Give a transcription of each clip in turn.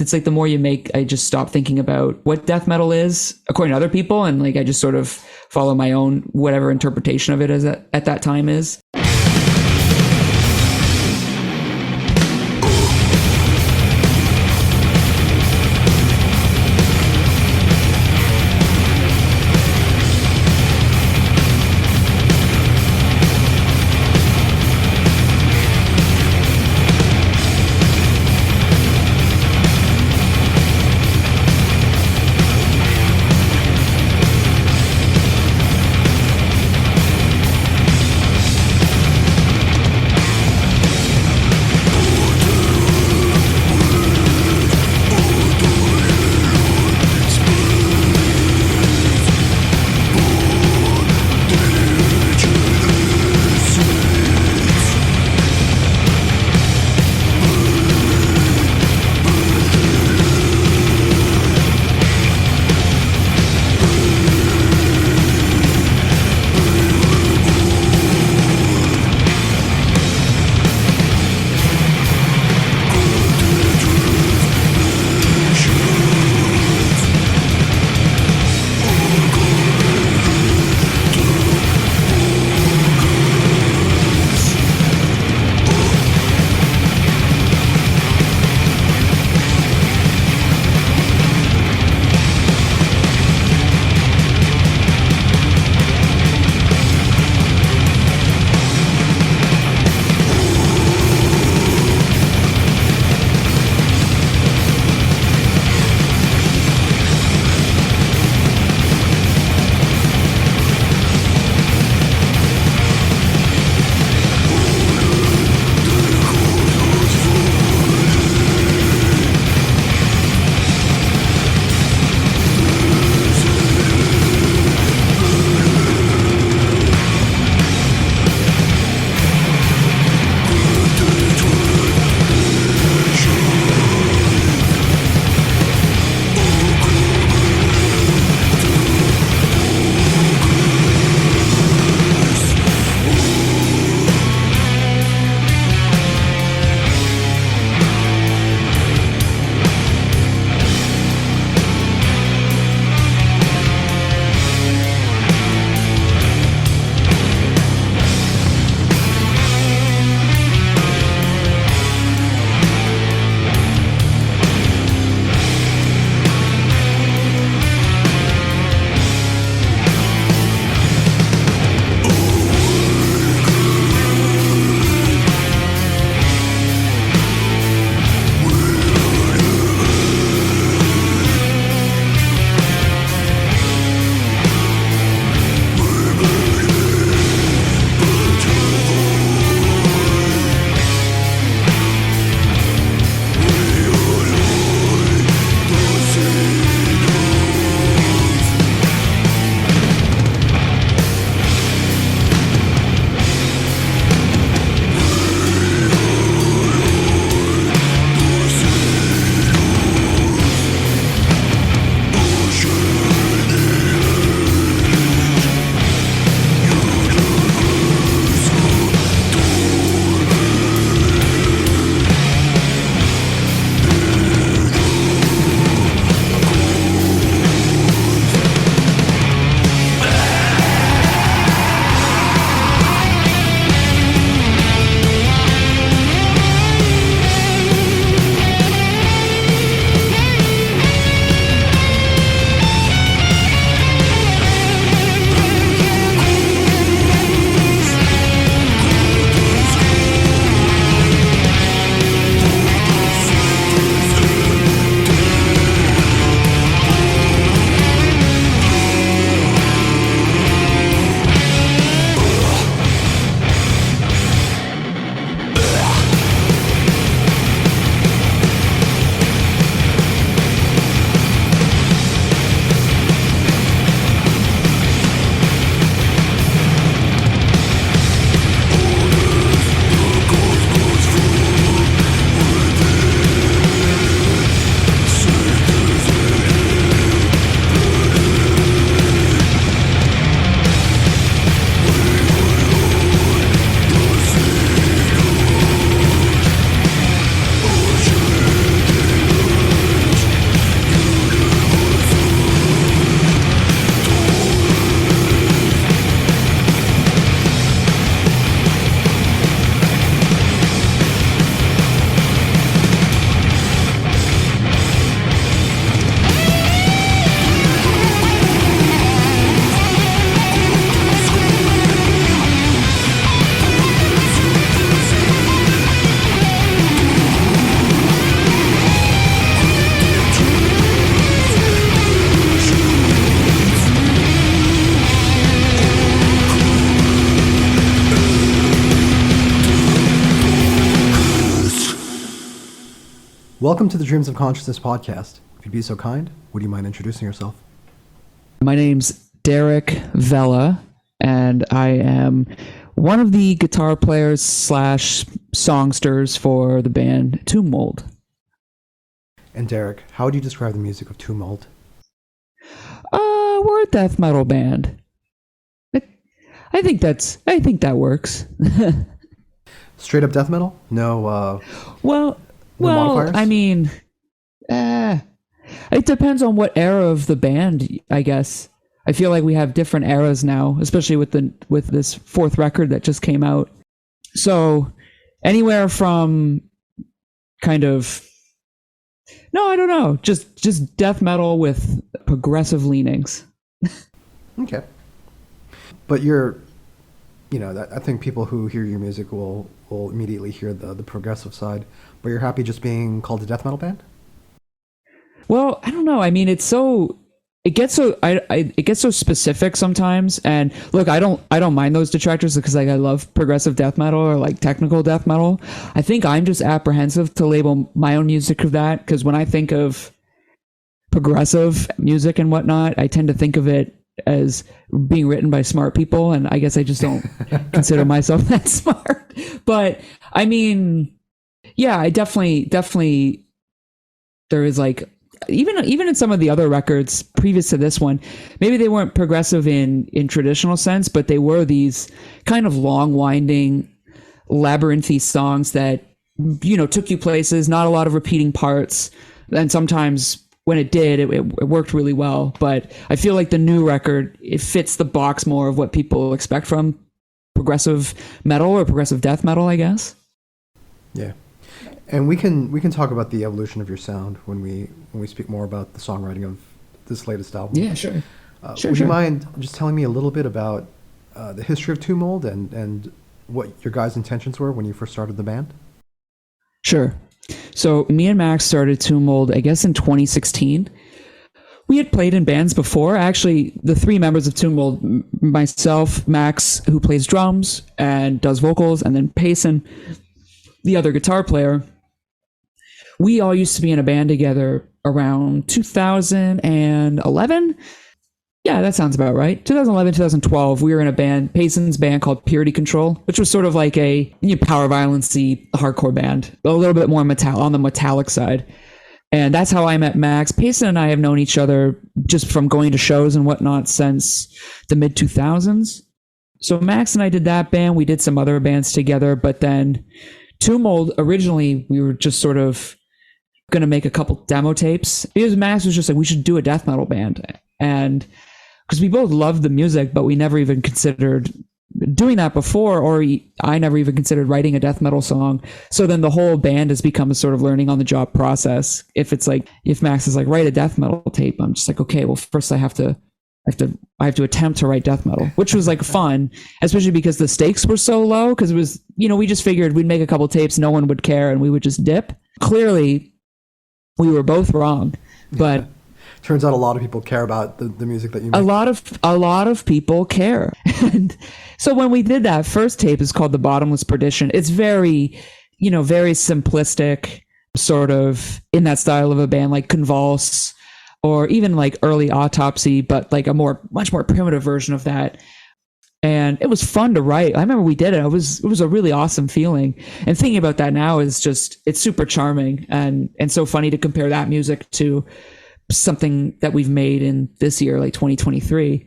it's like the more you make, I just stop thinking about what death metal is according to other people, and like I just sort of follow my own whatever interpretation of it as at that time is. Welcome to the Dreams of Consciousness podcast. If you'd be so kind, would you mind introducing yourself? My name's Derrick Vella, and I am one of the guitar players slash songsters for the band Tomb Mold. And Derrick, how would you describe the music of Tomb Mold? We're a death metal band. I think that works. Straight up death metal? No, Well, modifiers? I mean, it depends on what era of the band, I guess. I feel like we have different eras now, especially with this fourth record that just came out. So anywhere from kind of, no, I don't know, just death metal with progressive leanings. Okay. But I think people who hear your music will immediately hear the progressive side. But you're happy just being called a death metal band? Well, I don't know. I mean, it gets so specific sometimes. And look, I don't mind those detractors because I love progressive death metal or like technical death metal. I think I'm just apprehensive to label my own music of that, because when I think of progressive music and whatnot, I tend to think of it as being written by smart people, and I guess I just don't consider myself that smart. But I mean, yeah, I definitely there is like, even in some of the other records previous to this one, maybe they weren't progressive in traditional sense, but they were these kind of long winding labyrinthy songs that, took you places, not a lot of repeating parts, and sometimes when it did, it worked really well. But I feel like the new record, it fits the box more of what people expect from progressive metal or progressive death metal, I guess. Yeah. And we can talk about the evolution of your sound when we speak more about the songwriting of this latest album. Yeah, sure. Would you mind just telling me a little bit about the history of Tomb Mold and what your guys' intentions were when you first started the band? Sure. So me and Max started Tomb Mold, I guess, in 2016. We had played in bands before. Actually, the three members of Tomb Mold, myself, Max, who plays drums and does vocals, and then Payson, the other guitar player, we all used to be in a band together around 2011. Yeah, that sounds about right. 2011, 2012, we were in a band, Payson's band, called Purity Control, which was sort of like a power violence-y hardcore band, a little bit more on the metallic side. And that's how I met Max. Payson and I have known each other just from going to shows and whatnot since the mid-2000s. So Max and I did that band. We did some other bands together, but then Tomb Mold, originally, we were just sort of going to make a couple demo tapes, because Max was just like, we should do a death metal band. And because we both loved the music, but we never even considered doing that before, or I never even considered writing a death metal song. So then the whole band has become a sort of learning on the job process. If Max is like, write a death metal tape, I'm just like, okay, well, first I have to attempt to write death metal, which was like fun, especially because the stakes were so low, because it was, we just figured we'd make a couple tapes, no one would care, and we would just dip. Clearly, we were both wrong, but turns out a lot of people care about the music that you make. A lot of people care. And so when we did that first tape, is called The Bottomless Perdition. It's very, very simplistic, sort of in that style of a band like Convulse, or even like early Autopsy, but like a much more primitive version of that. And it was fun to write. I remember we did it. It was a really awesome feeling. And thinking about that now is just, it's super charming and so funny to compare that music to something that we've made in this year, like 2023.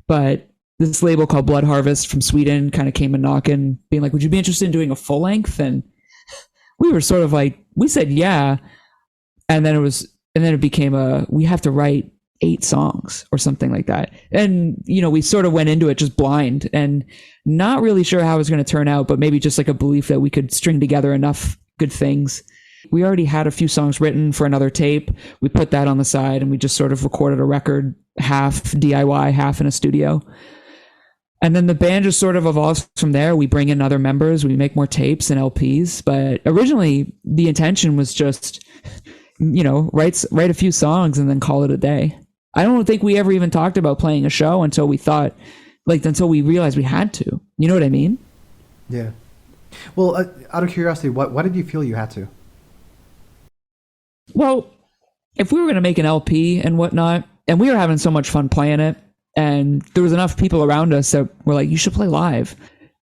But this label called Blood Harvest from Sweden kind of came and knocking, being like, would you be interested in doing a full length? And we were sort of like, we said, yeah. And then it became we have to write 8 songs or something like that. And, we sort of went into it just blind and not really sure how it was going to turn out, but maybe just like a belief that we could string together enough good things. We already had a few songs written for another tape. We put that on the side and we just sort of recorded a record, half DIY, half in a studio. And then the band just sort of evolves from there. We bring in other members, we make more tapes and LPs. But originally the intention was just, write a few songs and then call it a day. I don't think we ever even talked about playing a show until we realized we had to. You know what I mean? Yeah. Well, out of curiosity, why did you feel you had to? Well, if we were going to make an LP and whatnot, and we were having so much fun playing it, and there was enough people around us that were like, you should play live,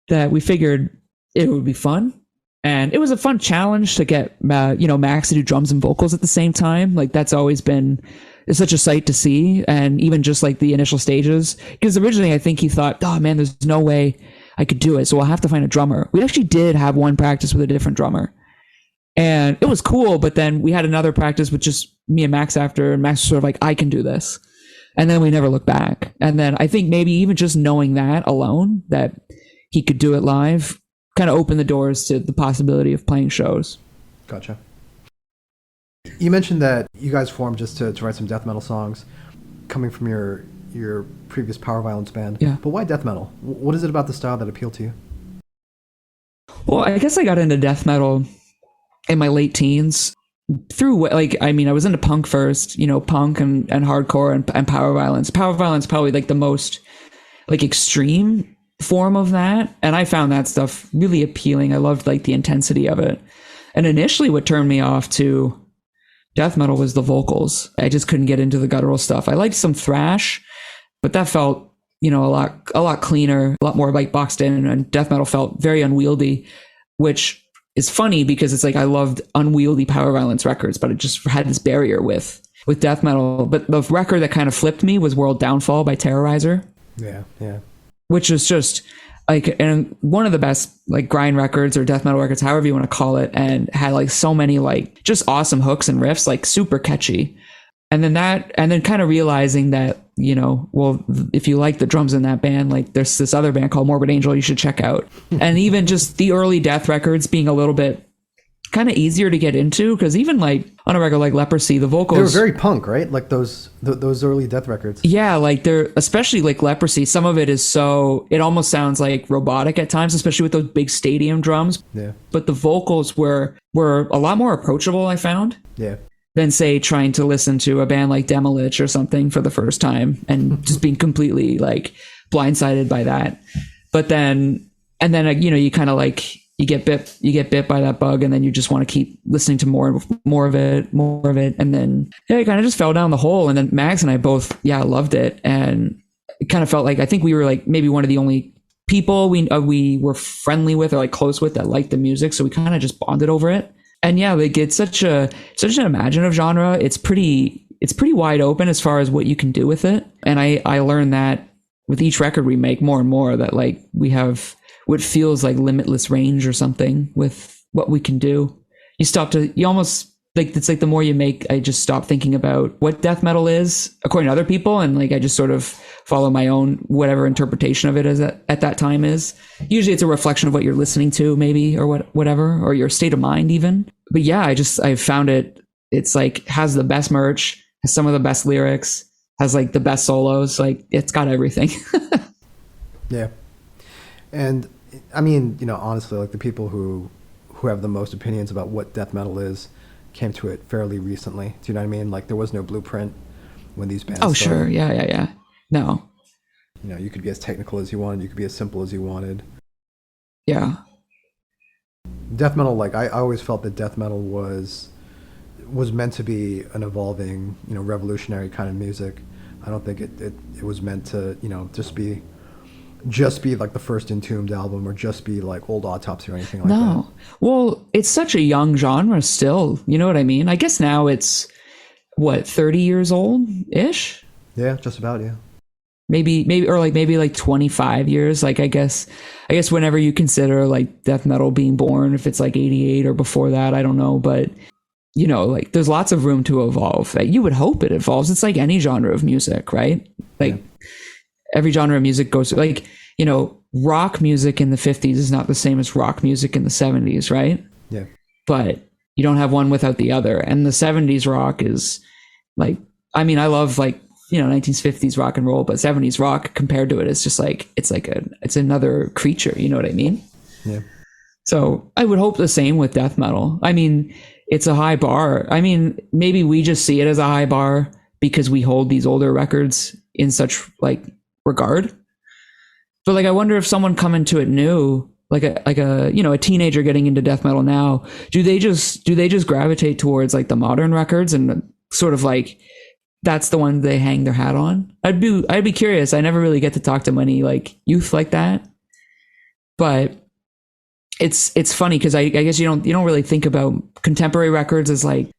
that we figured it would be fun. And it was a fun challenge to get, Max to do drums and vocals at the same time. Like, that's always been, it's such a sight to see. And even just like the initial stages, because originally I think he thought, oh man, there's no way I could do it. So I'll have to find a drummer. We actually did have one practice with a different drummer. And it was cool, but then we had another practice with just me and Max after, and Max was sort of like, I can do this. And then we never looked back. And then I think maybe even just knowing that alone, that he could do it live, kind of opened the doors to the possibility of playing shows. Gotcha. You mentioned that you guys formed just to write some death metal songs, coming from your previous power violence band. Yeah. But why death metal? What is it about the style that appealed to you? Well, I guess I got into death metal in my late teens through, I was into punk first, punk and hardcore and power violence. Power violence probably like the most like extreme form of that. And I found that stuff really appealing. I loved like the intensity of it. And initially what turned me off to death metal was the vocals. I just couldn't get into the guttural stuff. I liked some thrash, but that felt, a lot cleaner, a lot more like boxed in, and death metal felt very unwieldy, which is funny because it's like I loved unwieldy power violence records, but it just had this barrier with death metal. But the record that kind of flipped me was World Downfall by Terrorizer. Yeah. Which was just like, and one of the best like grind records or death metal records, however you want to call it, and had like so many like just awesome hooks and riffs, like super catchy. And then kind of realizing that, well, if you like the drums in that band, like there's this other band called Morbid Angel you should check out. And even just the early death records being a little bit kind of easier to get into, because even like on a record like Leprosy, the vocals, they were very punk, right? Like those early death records. Yeah, like they're, especially like Leprosy, some of it is so, it almost sounds like robotic at times, especially with those big stadium drums. Yeah. But the vocals were a lot more approachable, I found. Yeah. Than say trying to listen to a band like Demolich or something for the first time and just being completely like blindsided by that. But then you kind of like, you get bit by that bug, and then you just want to keep listening to more of it. And then it kind of just fell down the hole. And then Max and I both, loved it. And it kind of felt like, I think we were like maybe one of the only people we were friendly with or like close with that liked the music. So we kind of just bonded over it. And yeah, like it's such an imaginative genre. It's pretty wide open as far as what you can do with it. And I learned that with each record we make more and more, that like we have what feels like limitless range or something with what we can do. You almost like, it's like the more you make, I just stop thinking about what death metal is according to other people. And like, I just sort of follow my own, whatever interpretation of it is at that time is. Usually it's a reflection of what you're listening to maybe, or whatever, or your state of mind even. But yeah, I found it's like has the best merch, has some of the best lyrics, has like the best solos. Like it's got everything. Yeah. And I mean, honestly, like the people who have the most opinions about what death metal is came to it fairly recently. Do you know what I mean? Like there was no blueprint when these bands started. Sure. Yeah. No. You could be as technical as you wanted. You could be as simple as you wanted. Yeah. Death metal, like I always felt that death metal was meant to be an evolving, revolutionary kind of music. I don't think it was meant to, just be like the first Entombed album, or just be like Old Autopsy or anything like that. No. Well, it's such a young genre still. You know what I mean? I guess now it's 30 years old ish? Yeah, just about, yeah. Maybe like 25 years. Like I guess whenever you consider like death metal being born, if it's like 88 or before that, I don't know, but like there's lots of room to evolve. You would hope it evolves. It's like any genre of music, right? Like every genre of music goes like, rock music in the 50s is not the same as rock music in the 70s, right? Yeah. But you don't have one without the other. And the 70s rock is like, I mean, I love like, 1950s rock and roll, but 70s rock compared to it is just like, it's another creature. You know what I mean? Yeah. So I would hope the same with death metal. I mean, it's a high bar. I mean, maybe we just see it as a high bar because we hold these older records in such like regard. But like, I wonder if someone coming to it new, a a teenager getting into death metal now, do they just gravitate towards like the modern records and sort of like that's the one they hang their hat on? I'd be curious. I never really get to talk to many like youth like that, but it's funny because I guess you don't really think about contemporary records as like,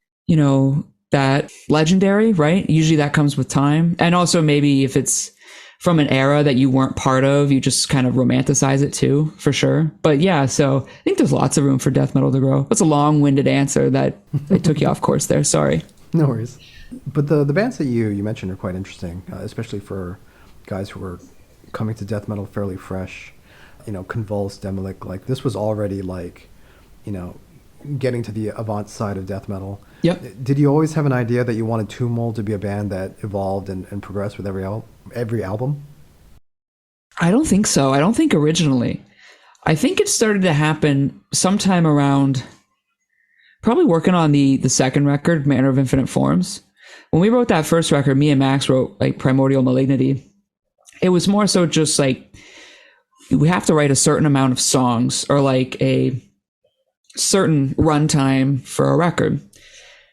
that legendary, right? Usually that comes with time. And also maybe if it's from an era that you weren't part of, you just kind of romanticize it too, for sure. But yeah, so I think there's lots of room for death metal to grow. That's a long-winded answer that I took you off course there. Sorry. No worries. But the bands that you mentioned are quite interesting, especially for guys who are coming to death metal fairly fresh. Convulsed, Demolic, like this was already like, getting to the avant side of death metal. Yep. Did you always have an idea that you wanted Tumult to be a band that evolved and progressed with every album? I don't think so. I don't think originally. I think it started to happen sometime around probably working on the second record, Manor of Infinite Forms. When we wrote that first record, me and Max wrote like Primordial Malignity. It was more so just like we have to write a certain amount of songs or like a certain runtime for a record.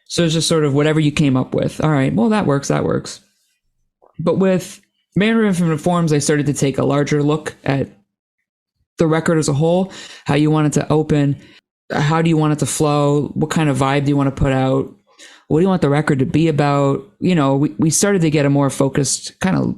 So it's just sort of whatever you came up with. All right, well, that works. But with Manor of Infinite Forms, I started to take a larger look at the record as a whole, how you want it to open, how do you want it to flow, what kind of vibe do you want to put out, what do you want the record to be about? We started to get a more focused kind of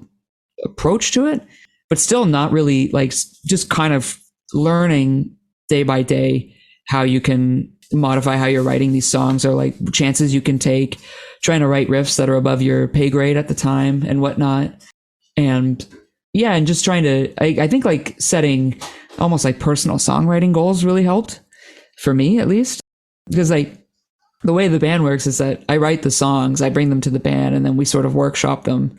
approach to it, but still not really like just kind of learning day by day how you can modify how you're writing these songs or like chances you can take, trying to write riffs that are above your pay grade at the time and whatnot. And yeah, and just trying to, I think like setting almost like personal songwriting goals really helped for me, at least, because like the way the band works is that I write the songs, I bring them to the band, and then we sort of workshop them.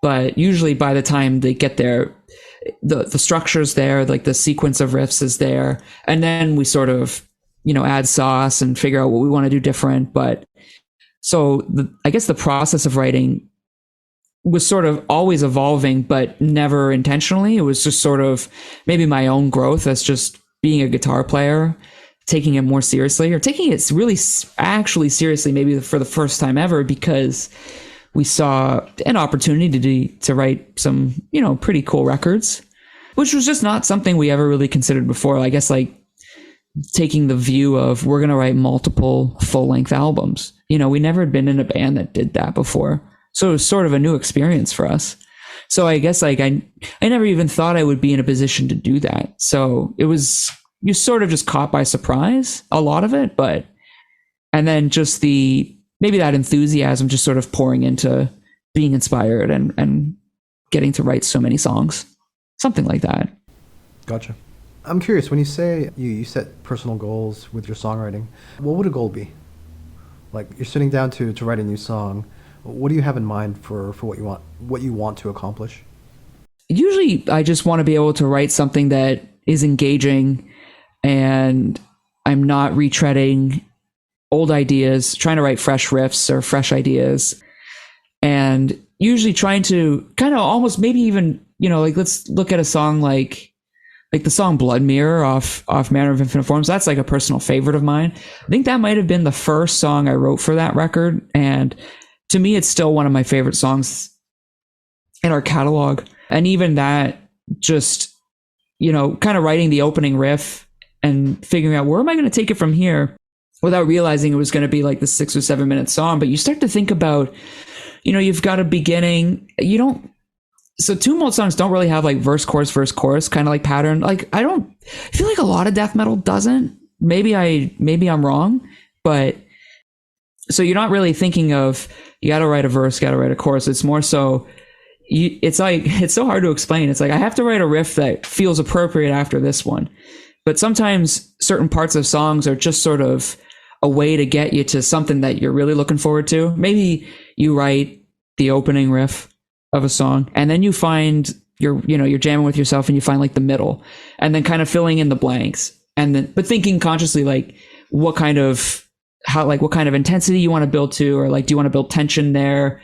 But usually by the time they get there, the structure's there, like the sequence of riffs is there, and then we sort of add sauce and figure out what we want to do different. But so I guess the process of writing was sort of always evolving, but never intentionally. It was just sort of maybe my own growth as just being a guitar player, taking it more seriously, or taking it really actually seriously, maybe for the first time ever, because we saw an opportunity to write some, pretty cool records, which was just not something we ever really considered before. I guess like taking the view of we're going to write multiple full-length albums. We never had been in a band that did that before. So it was sort of a new experience for us. So I guess like I never even thought I would be in a position to do that. So it was, you sort of just caught by surprise, a lot of it, and then just maybe that enthusiasm just sort of pouring into being inspired and getting to write so many songs, something like that. Gotcha. I'm curious, when you say you set personal goals with your songwriting, what would a goal be? Like you're sitting down to write a new song. What do you have in mind for what you want to accomplish? Usually I just want to be able to write something that is engaging and I'm not retreading old ideas, trying to write fresh riffs or fresh ideas, and usually trying to kind of almost maybe even, like let's look at a song like the song Blood Mirror off Manor of Infinite Forms. That's like a personal favorite of mine. I think that might have been the first song I wrote for that record, and to me it's still one of my favorite songs in our catalog. And even that, just kind of writing the opening riff and figuring out where am I going to take it from here without realizing it was going to be like the 6 or 7 minute song. But you start to think about, you've got a beginning. So Tumult songs don't really have like verse, chorus, kind of like pattern. Like I feel like a lot of death metal doesn't. Maybe I'm wrong, but so you're not really thinking of, you got to write a verse, got to write a chorus. It's more so, it's so hard to explain. It's like I have to write a riff that feels appropriate after this one. But sometimes certain parts of songs are just sort of a way to get you to something that you're really looking forward to. Maybe you write the opening riff of a song and then you find you're jamming with yourself and you find like the middle and then kind of filling in the blanks, and then but thinking consciously like what kind of intensity you want to build to, or like do you want to build tension there,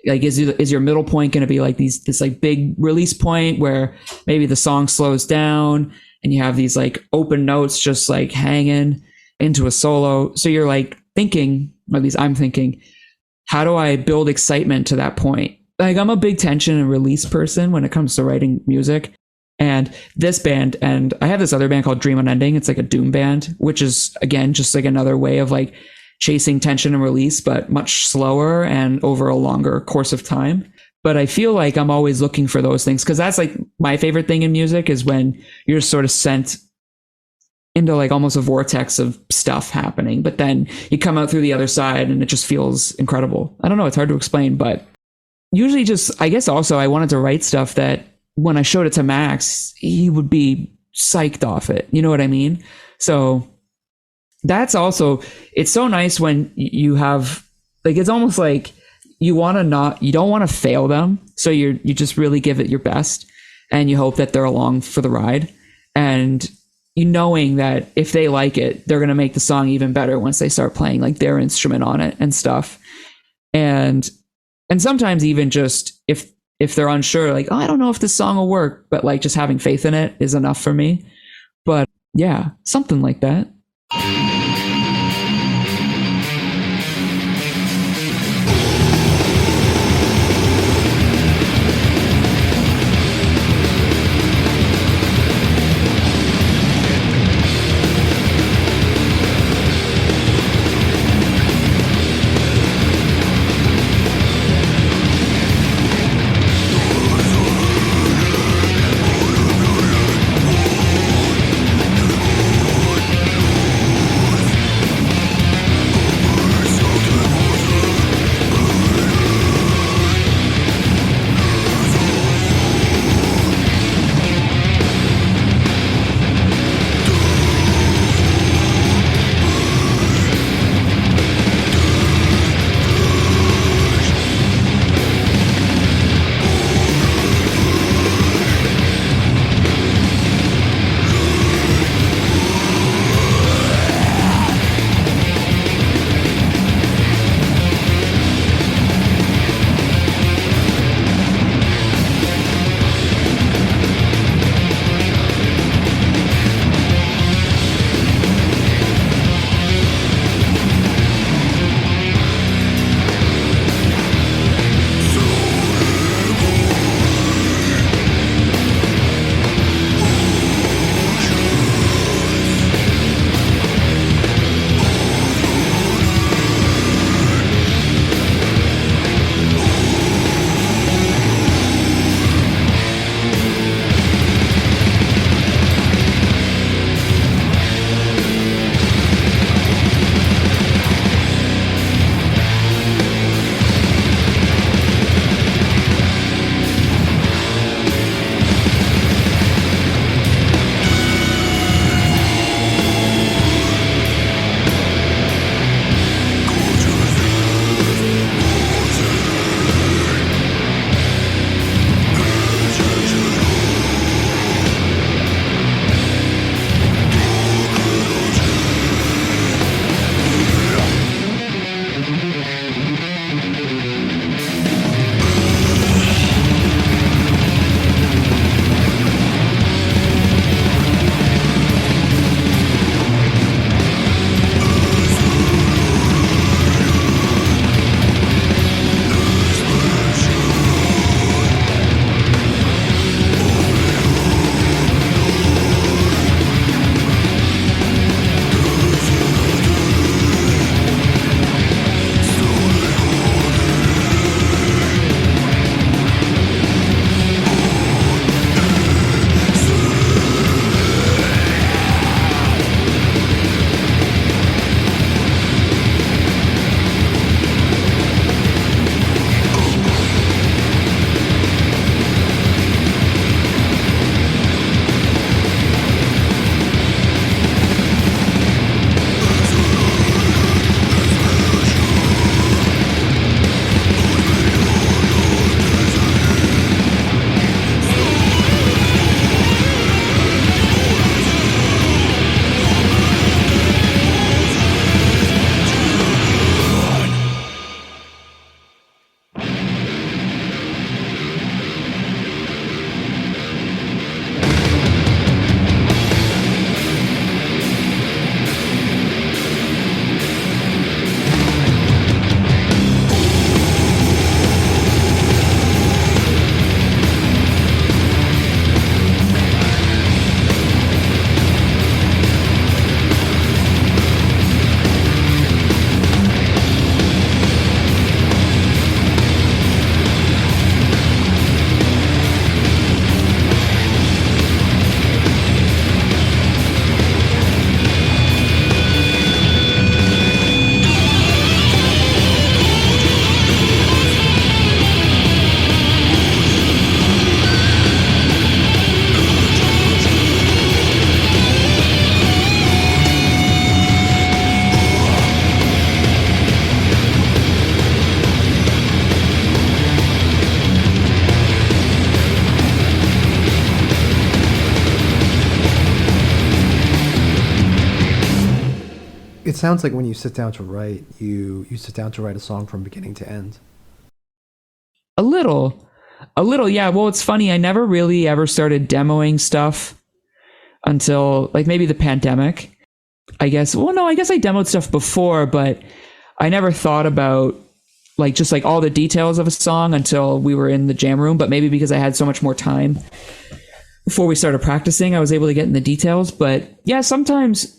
like, is your middle point going to be like this like big release point where maybe the song slows down and you have these like open notes just like hanging into a solo. So you're like thinking, or at least I'm thinking, how do I build excitement to that point? Like, I'm a big tension and release person when it comes to writing music. And this band, and I have this other band called Dream Unending. It's like a doom band, which is, again, just like another way of like chasing tension and release, but much slower and over a longer course of time. But I feel like I'm always looking for those things, because that's like my favorite thing in music, is when you're sort of sent into like almost a vortex of stuff happening, but then you come out through the other side and it just feels incredible. I don't know, it's hard to explain, but usually just, I guess also I wanted to write stuff that when I showed it to Max, he would be psyched off it. You know what I mean? So that's also, it's so nice when you have, like, it's almost like you don't want to fail them. So you just really give it your best and you hope that they're along for the ride. And you knowing that if they like it, they're going to make the song even better once they start playing like their instrument on it and stuff. And sometimes even just if they're unsure, like, oh, I don't know if this song will work, but like just having faith in it is enough for me. But yeah, something like that. sounds like when you sit down to write, you sit down to write a song from beginning to end. A little, yeah. Well, it's funny. I never really ever started demoing stuff until like maybe the pandemic, I guess. Well, no, I guess I demoed stuff before, but I never thought about like just like all the details of a song until we were in the jam room. But maybe because I had so much more time before we started practicing, I was able to get in the details. But yeah, sometimes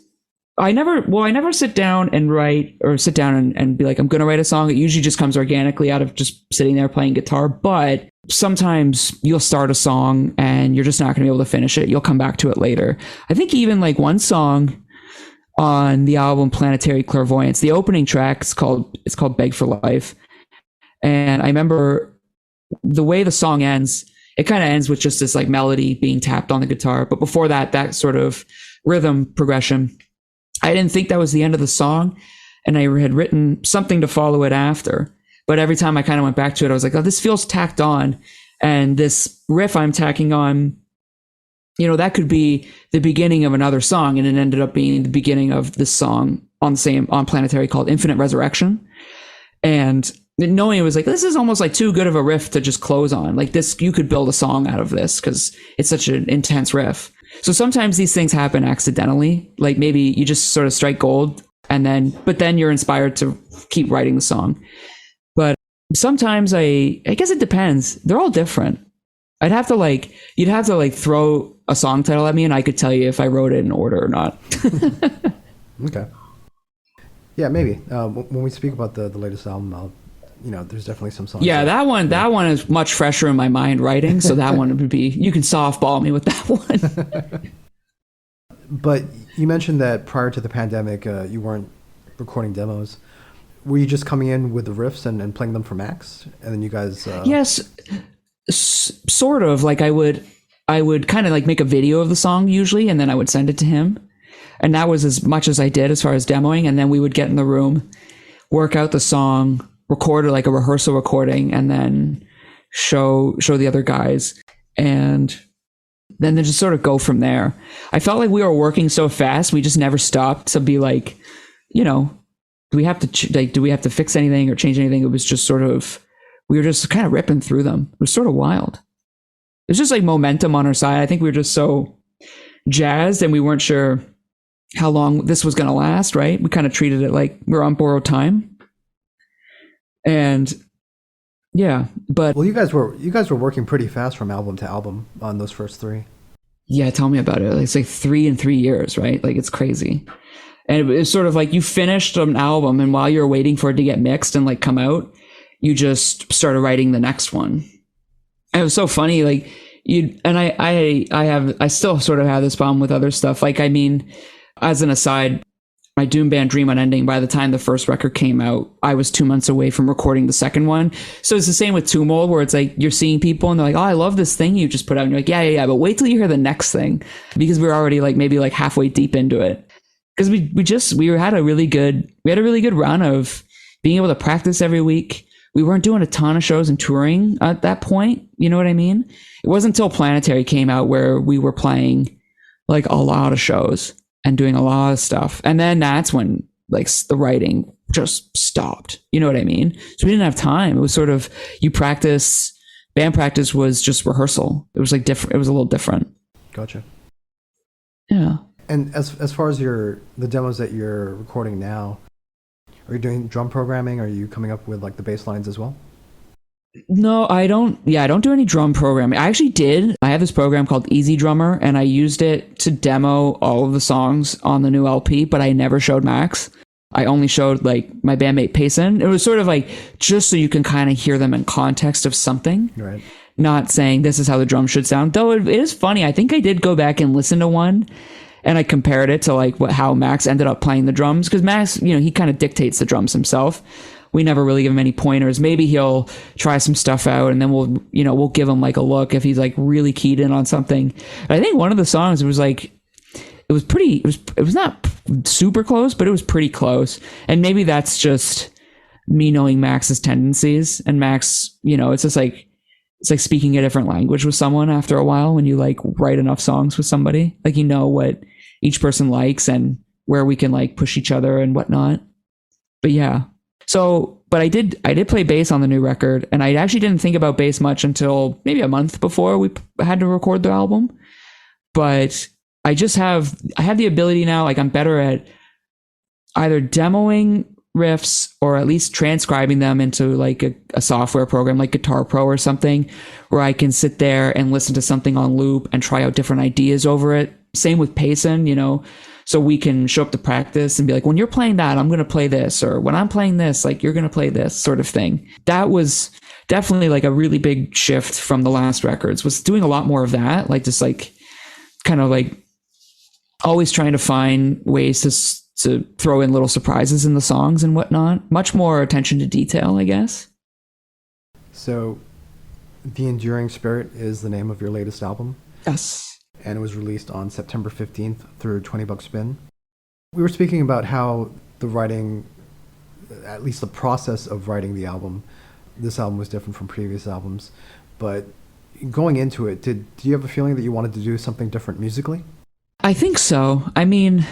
I never sit down and write or sit down and be like, I'm going to write a song. It usually just comes organically out of just sitting there playing guitar. But sometimes you'll start a song and you're just not going to be able to finish it. You'll come back to it later. I think even like one song on the album Planetary Clairvoyance, the opening track is called Beg for Life. And I remember the way the song ends, it kind of ends with just this like melody being tapped on the guitar. But before that sort of rhythm progression, I didn't think that was the end of the song. And I had written something to follow it after. But every time I kind of went back to it, I was like, oh, this feels tacked on. And this riff I'm tacking on, you know, that could be the beginning of another song. And it ended up being the beginning of this song on Planetary called Infinite Resurrection. And knowing it was like, this is almost like too good of a riff to just close on. Like this, you could build a song out of this because it's such an intense riff. So sometimes these things happen accidentally. Like maybe you just sort of strike gold but then you're inspired to keep writing the song. But sometimes I guess it depends. They're all different. You'd have to throw a song title at me and I could tell you if I wrote it in order or not. Okay. Yeah, maybe. When we speak about the latest album, there's definitely some songs. Yeah, that one is much fresher in my mind writing. So that one would be, you can softball me with that one. But you mentioned that prior to the pandemic, you weren't recording demos. Were you just coming in with the riffs and playing them for Max? And then you guys... Yes, sort of. Like I would kind of like make a video of the song usually, and then I would send it to him. And that was as much as I did as far as demoing. And then we would get in the room, work out the song, record like a rehearsal recording, and then show the other guys. And then they just sort of go from there. I felt like we were working so fast, we just never stopped to be like, do we have to fix anything or change anything? It was just sort of, we were just kind of ripping through them. It was sort of wild. It was just like momentum on our side. I think we were just so jazzed and we weren't sure how long this was going to last, right? We kind of treated it like we're on borrowed time. And yeah, but well, you guys were working pretty fast from album to album on those first three. Yeah, tell me about it. It's like 3 in 3 years, right? Like it's crazy. And it's sort of like you finished an album, and while you're waiting for it to get mixed and like come out, you just started writing the next one. And it was so funny, like I still sort of have this problem with other stuff. Like, I mean, as an aside, my doom band Dream Unending, by the time the first record came out, I was 2 months away from recording the second one. So it's the same with Tumult, where it's like you're seeing people and they're like, oh, I love this thing you just put out. And you're like, yeah, but wait till you hear the next thing, because we're already like maybe like halfway deep into it. Because we had a really good run of being able to practice every week. We weren't doing a ton of shows and touring at that point. You know what I mean? It wasn't until Planetary came out where we were playing like a lot of shows and doing a lot of stuff. And then that's when like the writing just stopped. You know what I mean? So we didn't have time. It was sort of, band practice was just rehearsal. It was like different. It was a little different. Gotcha. Yeah. And as far as the demos that you're recording now, are you doing drum programming? Are you coming up with like the bass lines as well? No, I don't. Yeah, I don't do any drum programming. I actually did. I have this program called Easy Drummer, and I used it to demo all of the songs on the new LP, but I never showed Max. I only showed like my bandmate Payson. It was sort of like just so you can kind of hear them in context of something. Right. Not saying this is how the drum should sound. Though it is funny. I think I did go back and listen to one, and I compared it to like how Max ended up playing the drums, because Max, he kind of dictates the drums himself. We never really give him any pointers. Maybe he'll try some stuff out, and then we'll give him like a look if he's like really keyed in on something. But I think one of the songs, it was not super close, but it was pretty close. And maybe that's just me knowing Max's tendencies. And Max, it's just like, it's like speaking a different language with someone after a while when you like write enough songs with somebody. Like, what each person likes, and where we can like push each other and whatnot. But yeah. So, but I did play bass on the new record, and I actually didn't think about bass much until maybe a month before we had to record the album. But I have the ability now, like I'm better at either demoing riffs or at least transcribing them into like a software program like Guitar Pro or something, where I can sit there and listen to something on loop and try out different ideas over it. Same with pacing, you know, so we can show up to practice and be like, when you're playing that, I'm going to play this, or when I'm playing this, like you're going to play this sort of thing. That was definitely like a really big shift from the last records, was doing a lot more of that, like just like kind of like always trying to find ways to throw in little surprises in the songs and whatnot. Much more attention to detail, I guess. So, The Enduring Spirit is the name of your latest album. Yes. And it was released on September 15th through 20 Buck Spin. We were speaking about how the writing, at least the process of writing the album, this album was different from previous albums. But going into it, do you have a feeling that you wanted to do something different musically? I think so. I mean,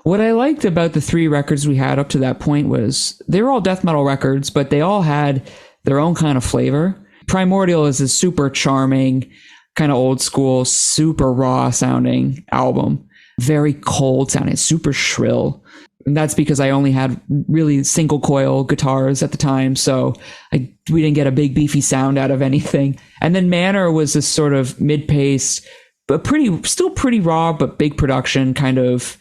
what I liked about the 3 records we had up to that point was they were all death metal records, but they all had their own kind of flavor. Primordial is a super charming, kind of old school, super raw sounding album. Very cold sounding, super shrill. And that's because I only had really single coil guitars at the time, so we didn't get a big beefy sound out of anything. And then Manor was this sort of mid-paced, but still pretty raw, but big production kind of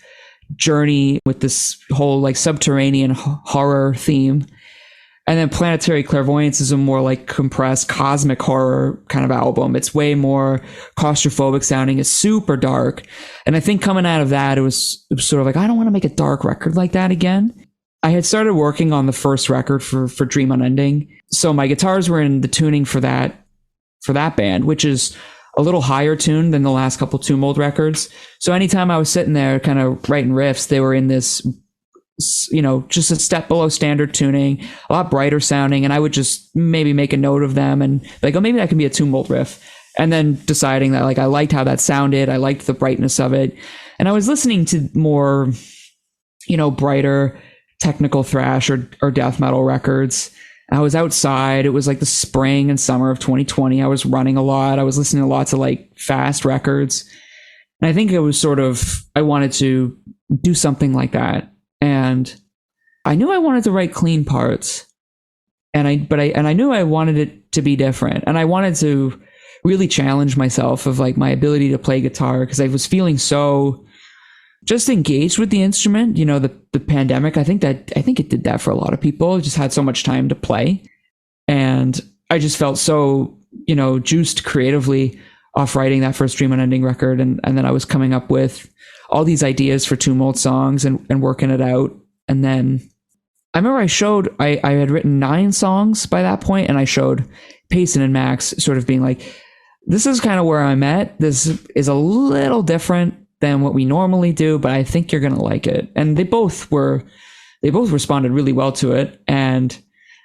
journey with this whole like subterranean horror theme. And then Planetary Clairvoyance is a more like compressed cosmic horror kind of album. It's way more claustrophobic sounding. It's super dark. And I think coming out of that, it was sort of like, I don't want to make a dark record like that again. I had started working on the first record for Dream Unending. So my guitars were in the tuning for that band, which is a little higher tuned than the last couple Tomb Mold records. So anytime I was sitting there kind of writing riffs, they were in this, you know, just a step below standard tuning, a lot brighter sounding. And I would just maybe make a note of them and be like, oh, maybe that can be a Tomb Mold riff. And then deciding that like I liked how that sounded. I liked the brightness of it. And I was listening to more, you know, brighter technical thrash or death metal records. I was outside. It was like the spring and summer of 2020. I was running a lot. I was listening a lot to like fast records. And I think it was sort of, I wanted to do something like that. And I knew I wanted to write clean parts. And I knew I wanted it to be different. And I wanted to really challenge myself of like my ability to play guitar, because I was feeling so just engaged with the instrument. You know, the pandemic, I think it did that for a lot of people. I just had so much time to play. And I just felt so, you know, juiced creatively off writing that first Dream Unending record. And then I was coming up with all these ideas for Tomb Mold songs and working it out. And then I remember I had written 9 songs by that point, and I showed Payson and Max sort of being like, this is kind of where I'm at. This is a little different than what we normally do, but I think you're going to like it. And they both responded really well to it. And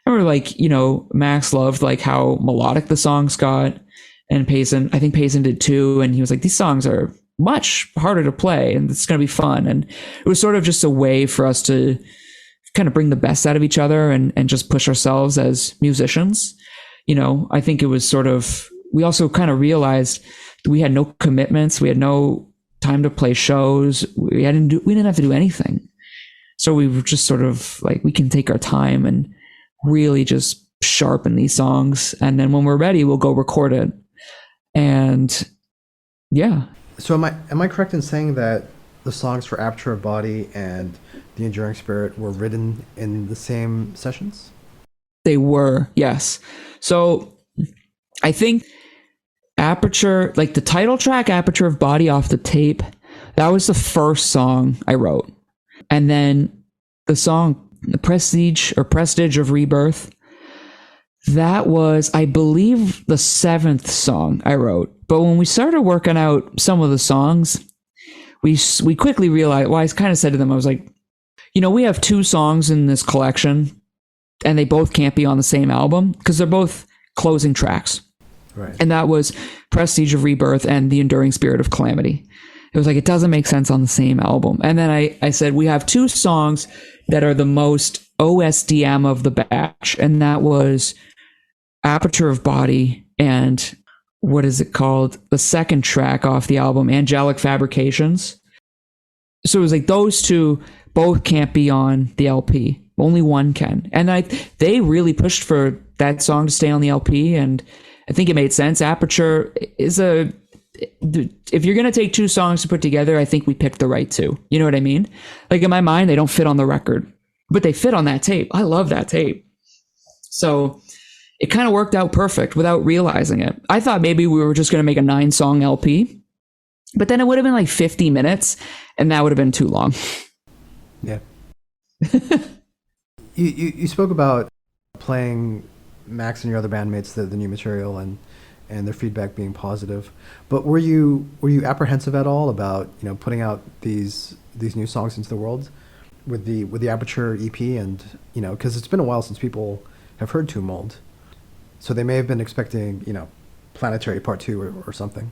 I remember like, you know, Max loved like how melodic the songs got, and I think Payson did too. And he was like, these songs are much harder to play and it's going to be fun. And it was sort of just a way for us to kind of bring the best out of each other and just push ourselves as musicians. You know, I think it was sort of, we also kind of realized we had no commitments. We had no time to play shows. We didn't have to do anything. So we were just sort of like, we can take our time and really just sharpen these songs. And then when we're ready, we'll go record it. And yeah. So am I correct in saying that the songs for Aperture of Body and The Enduring Spirit were written in the same sessions? They were, yes. So I think Aperture, like the title track, Aperture of Body off the tape, that was the first song I wrote. And then the song, the Prestige of Rebirth, that was, I believe, the 7th song I wrote. But when we started working out some of the songs, we quickly realized, well, I kind of said to them, I was like, you know, we have 2 songs in this collection and they both can't be on the same album because they're both closing tracks. Right. And that was Prestige of Rebirth and The Enduring Spirit of Calamity. It was like, it doesn't make sense on the same album. And then I said, we have two songs that are the most OSDM of the batch. And that was Aperture of Body and what is it called? The second track off the album, Angelic Fabrications. So it was like those two both can't be on the LP. Only one can. And they really pushed for that song to stay on the LP. And I think it made sense. Aperture is if you're going to take two songs to put together, I think we picked the right two. You know what I mean? Like in my mind, they don't fit on the record, but they fit on that tape. I love that tape. So it kind of worked out perfect without realizing it. I thought maybe we were just going to make a 9-song LP, but then it would have been like 50 minutes and that would have been too long. Yeah. You spoke about playing Max and your other bandmates the new material and their feedback being positive, but were you apprehensive at all about putting out these new songs into the world with the Aperture EP, and because it's been a while since people have heard Tomb Mold, so they may have been expecting Planetary Part 2 or something.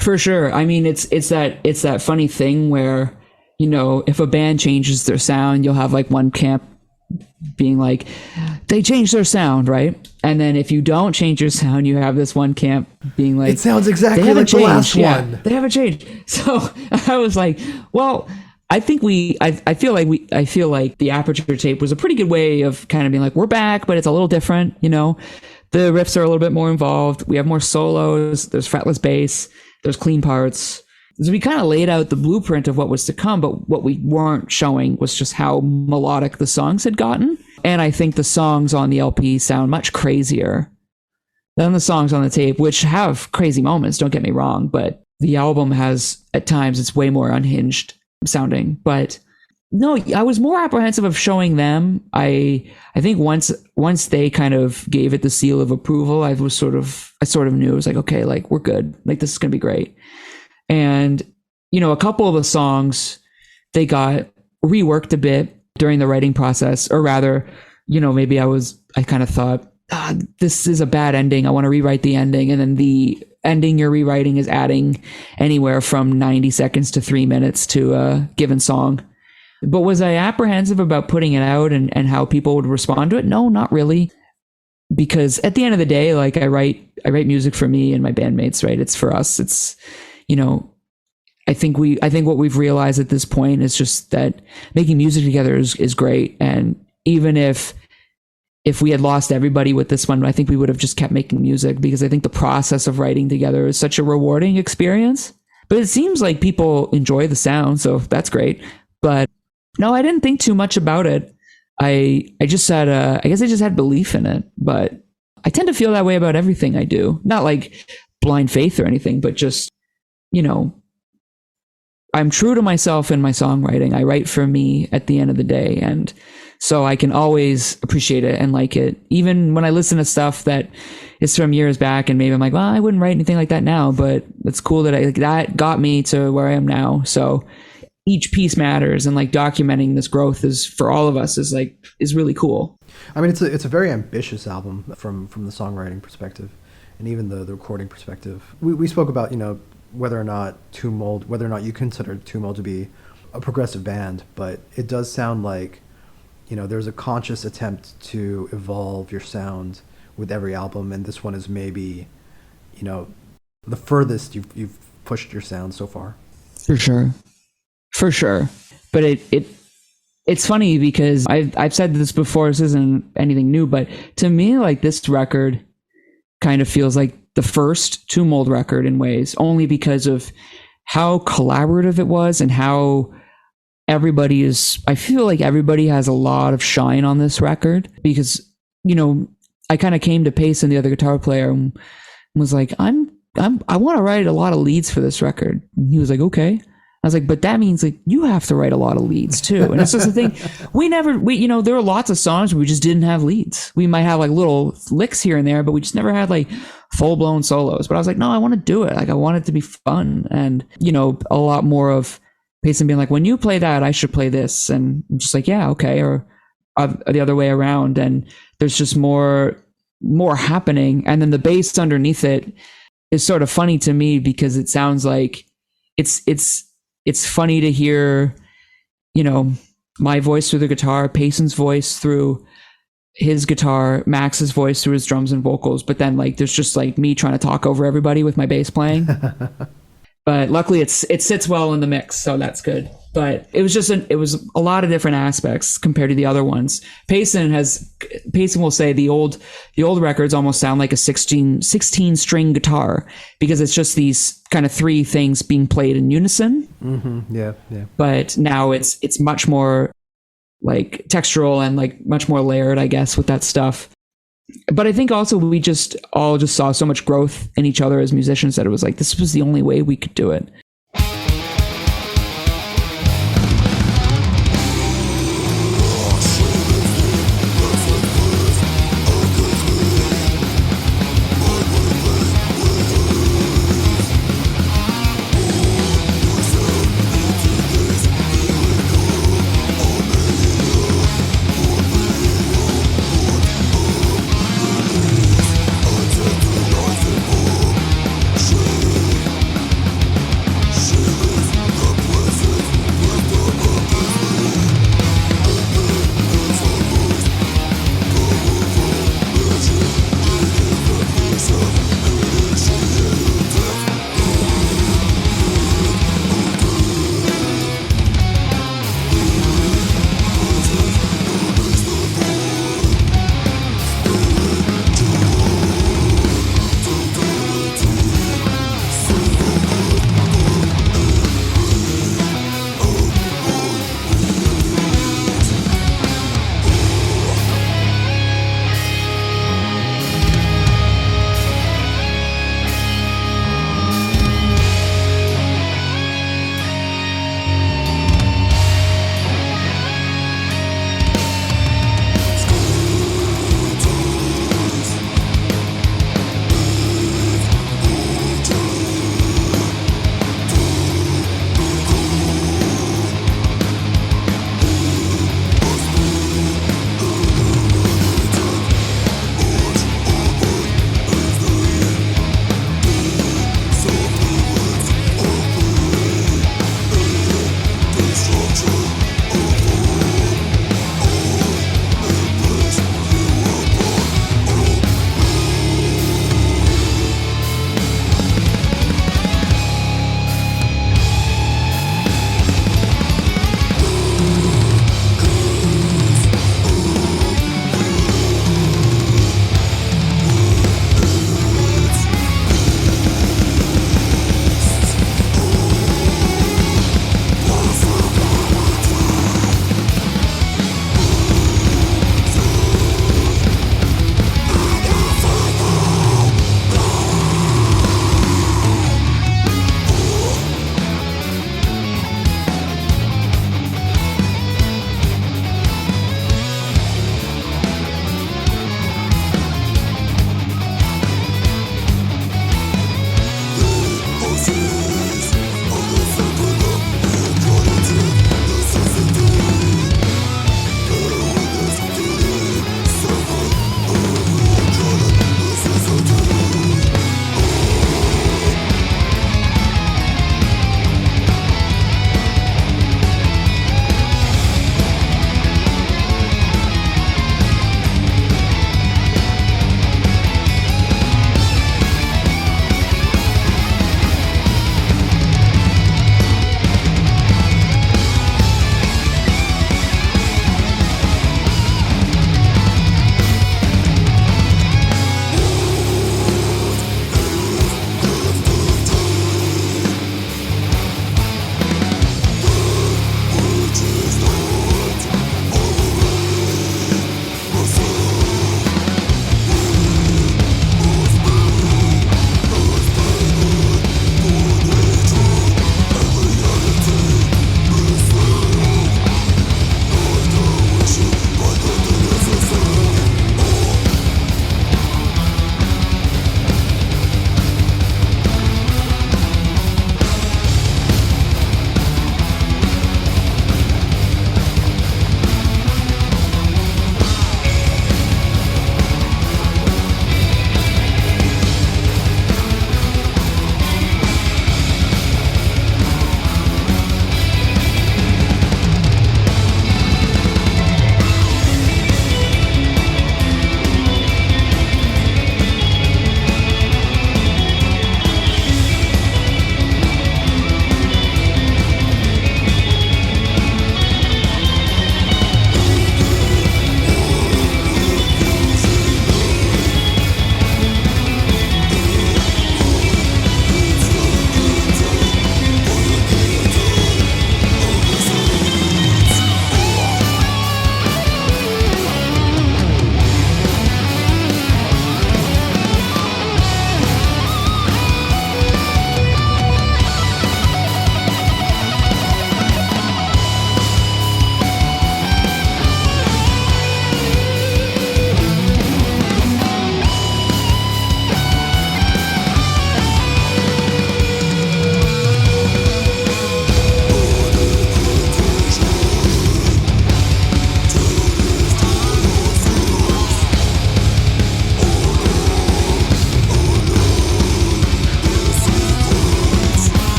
For sure. I mean, it's that funny thing where if a band changes their sound, you'll have like one camp being like, they changed their sound, right? And then if you don't change your sound, you have this one camp being like, it sounds exactly like the last one. They haven't changed. So I was like, well, I think I feel like the Aperture tape was a pretty good way of kind of being like, we're back, but it's a little different. The riffs are a little bit more involved. We have more solos. There's fretless bass. There's clean parts. So we kind of laid out the blueprint of what was to come, but what we weren't showing was just how melodic the songs had gotten. And I think the songs on the LP sound much crazier than the songs on the tape, which have crazy moments, don't get me wrong, but the album has, at times, it's way more unhinged sounding. But no, I was more apprehensive of showing them. I think once they kind of gave it the seal of approval, I sort of knew, it was like, okay, like we're good. Like this is going to be great. And, a couple of the songs, they got reworked a bit during the writing process, or rather, maybe I kind of thought, this is a bad ending. I want to rewrite the ending. And then the ending you're rewriting is adding anywhere from 90 seconds to 3 minutes to a given song. But was I apprehensive about putting it out and how people would respond to it? No, not really. Because at the end of the day, like I write music for me and my bandmates, right? It's for us. It's, I think what we've realized at this point is just that making music together is great. And even if we had lost everybody with this one, I think we would have just kept making music, because I think the process of writing together is such a rewarding experience. But it seems like people enjoy the sound, so that's great. But no, I didn't think too much about it. I just had I guess I just had belief in it. But I tend to feel that way about everything I do. Not like blind faith or anything, but just, I'm true to myself in my songwriting. I write for me at the end of the day. And so I can always appreciate it and like it. Even when I listen to stuff that is from years back and maybe I'm like, well, I wouldn't write anything like that now, but it's cool that that got me to where I am now. So each piece matters, and like documenting this growth is, for all of us, is really cool. I mean, it's a very ambitious album from the songwriting perspective and even the recording perspective. We spoke about, whether or not you consider Tomb Mold to be a progressive band, but it does sound like, there's a conscious attempt to evolve your sound with every album, and this one is maybe, the furthest you've pushed your sound so far. For sure. But it's funny because I've said this before, this isn't anything new, but to me, like, this record kind of feels like the first Tomb Mold record in ways, only because of how collaborative it was and how I feel like everybody has a lot of shine on this record, because, I kind of came to Payson, the other guitar player, and was like, I want to write a lot of leads for this record. And he was like, okay. I was like, but that means like you have to write a lot of leads too. And it's just the thing, there were lots of songs where we just didn't have leads. We might have like little licks here and there, but we just never had like full blown solos. But I was like, no, I want to do it. Like, I want it to be fun. And, a lot more of Payson being like, when you play that, I should play this. And I'm just like, yeah, okay. Or the other way around. And there's just more happening. And then the bass underneath it is sort of funny to me, because it sounds like it's funny to hear, my voice through the guitar, Payson's voice through his guitar, Max's voice through his drums and vocals, but then like there's just like me trying to talk over everybody with my bass playing. But luckily it sits well in the mix, so that's good. But it was it was a lot of different aspects compared to the other ones. Payson will say the old records almost sound like a 16 string guitar, because it's just these kind of three things being played in unison. Mm-hmm. Yeah. But now it's much more like textural and like much more layered, I guess, with that stuff. But I think also we just all saw so much growth in each other as musicians that it was like, this was the only way we could do it.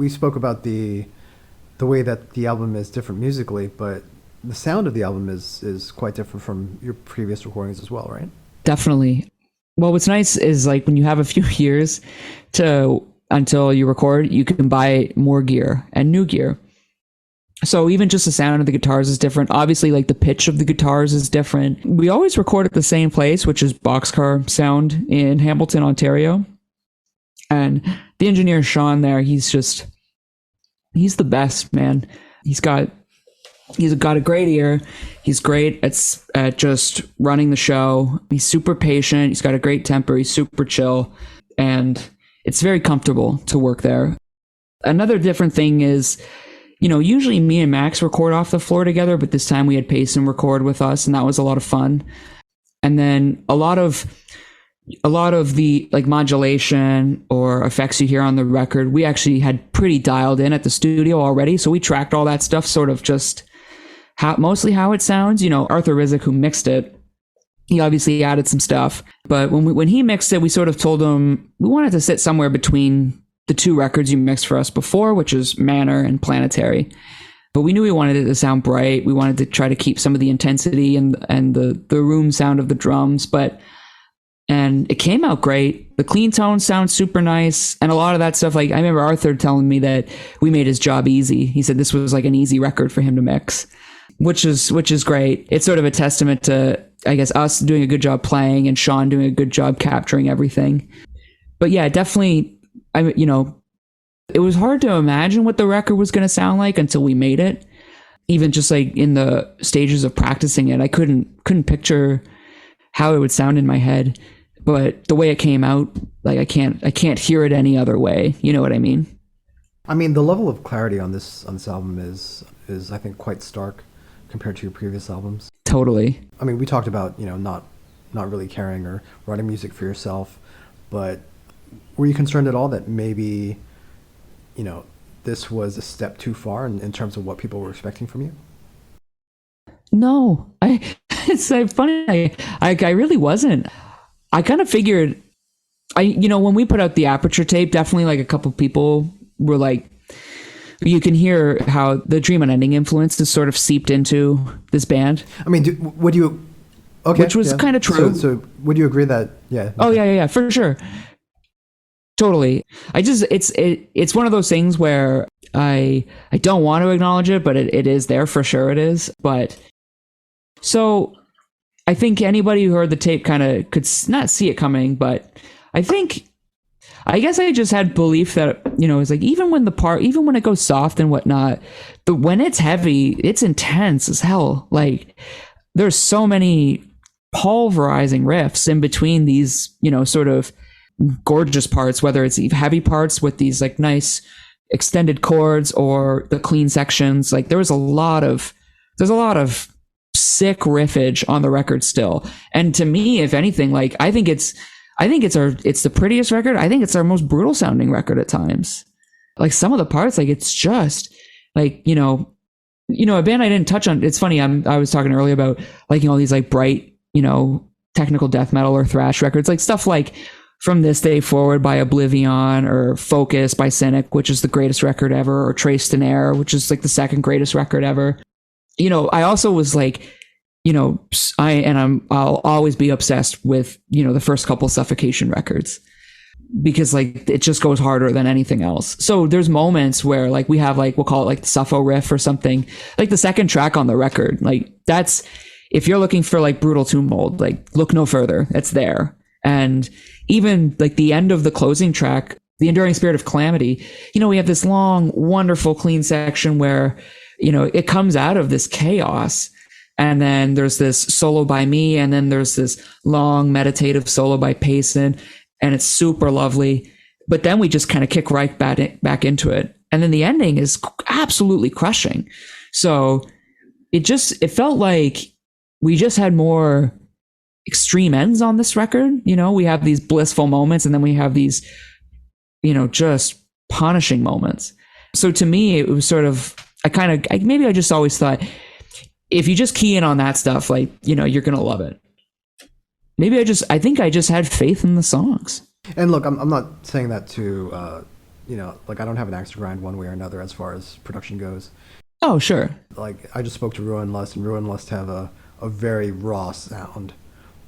we spoke about the way that the album is different musically, but the sound of the album is quite different from your previous recordings as well, right? Definitely. Well, what's nice is like when you have a few years to until you record, you can buy more gear and new gear. So even just the sound of the guitars is different. Obviously, like the pitch of the guitars is different. We always record at the same place, which is Boxcar Sound in Hamilton, Ontario. And the engineer Sean there, he's the best, man. He's got a great ear. He's great at just running the show. He's super patient. He's got a great temper. He's super chill, and it's very comfortable to work there. Another different thing is, usually me and Max record off the floor together, but this time we had Payson record with us, and that was a lot of fun. And then a lot of the like modulation or effects you hear on the record, we actually had pretty dialed in at the studio already. So we tracked all that stuff, sort of just mostly how it sounds. Arthur Rizek, who mixed it, he obviously added some stuff. But when he mixed it, we sort of told him we wanted to sit somewhere between the two records you mixed for us before, which is Manor and Planetary. But we knew we wanted it to sound bright. We wanted to try to keep some of the intensity and the room sound of the drums, and it came out great. The clean tones sound super nice. And a lot of that stuff, like I remember Arthur telling me that we made his job easy. He said this was like an easy record for him to mix, which is great. It's sort of a testament to, I guess, us doing a good job playing and Sean doing a good job capturing everything. But yeah, definitely, it was hard to imagine what the record was going to sound like until we made it. Even just like in the stages of practicing it, I couldn't picture how it would sound in my head. But the way it came out, like I can't hear it any other way. You know what I mean? I mean, the level of clarity on this album is I think quite stark compared to your previous albums. Totally. I mean, we talked about not really caring or writing music for yourself, but were you concerned at all that maybe this was a step too far in terms of what people were expecting from you? No, it's so funny. I really wasn't. I kind of figured, when we put out the Aperture tape, definitely like a couple people were like, you can hear how the Dream Unending influence is sort of seeped into this band. I mean, would you? Okay, which was kind of true. So would you agree that? Yeah. Oh yeah, for sure. Totally. It's one of those things where I don't want to acknowledge it, but it is there for sure. It is. But so I think anybody who heard the tape kind of could not see it coming, but I guess I just had belief that, it's like, even when it goes soft and whatnot, when it's heavy, it's intense as hell. Like there's so many pulverizing riffs in between these, sort of gorgeous parts, whether it's heavy parts with these like nice extended chords or the clean sections. Like there's a lot of sick riffage on the record still. And to me, if anything, like I think it's the prettiest record. I think it's our most brutal sounding record at times. Like some of the parts, like it's just like, a band I didn't touch on. It's funny. I was talking earlier about liking all these like bright, technical death metal or thrash records, like stuff like From This Day Forward by Oblivion, or Focus by Cynic, which is the greatest record ever, or Traced in Air, which is like the second greatest record ever. I also was like, I'll always be obsessed with, the first couple Suffocation records, because like it just goes harder than anything else. So there's moments where like we have like, we'll call it like the Suffo riff or something, like the second track on the record. Like that's, if you're looking for like brutal tomb mold, like look no further, it's there. And even like the end of the closing track, The Enduring Spirit of Calamity, we have this long, wonderful, clean section where, it comes out of this chaos. And then there's this solo by me, and then there's this long meditative solo by Payson, and it's super lovely. But then we just kind of kick right back into it. And then the ending is absolutely crushing. So it felt like we just had more extreme ends on this record. We have these blissful moments, and then we have these, just punishing moments. So to me, it was sort of, I just always thought, if you just key in on that stuff, like, you're going to love it. Maybe I think I just had faith in the songs. And look, I'm not saying that to like I don't have an axe to grind one way or another as far as production goes. Oh, sure. Like I just spoke to Ruin Lust, and Ruin Lust have a very raw sound,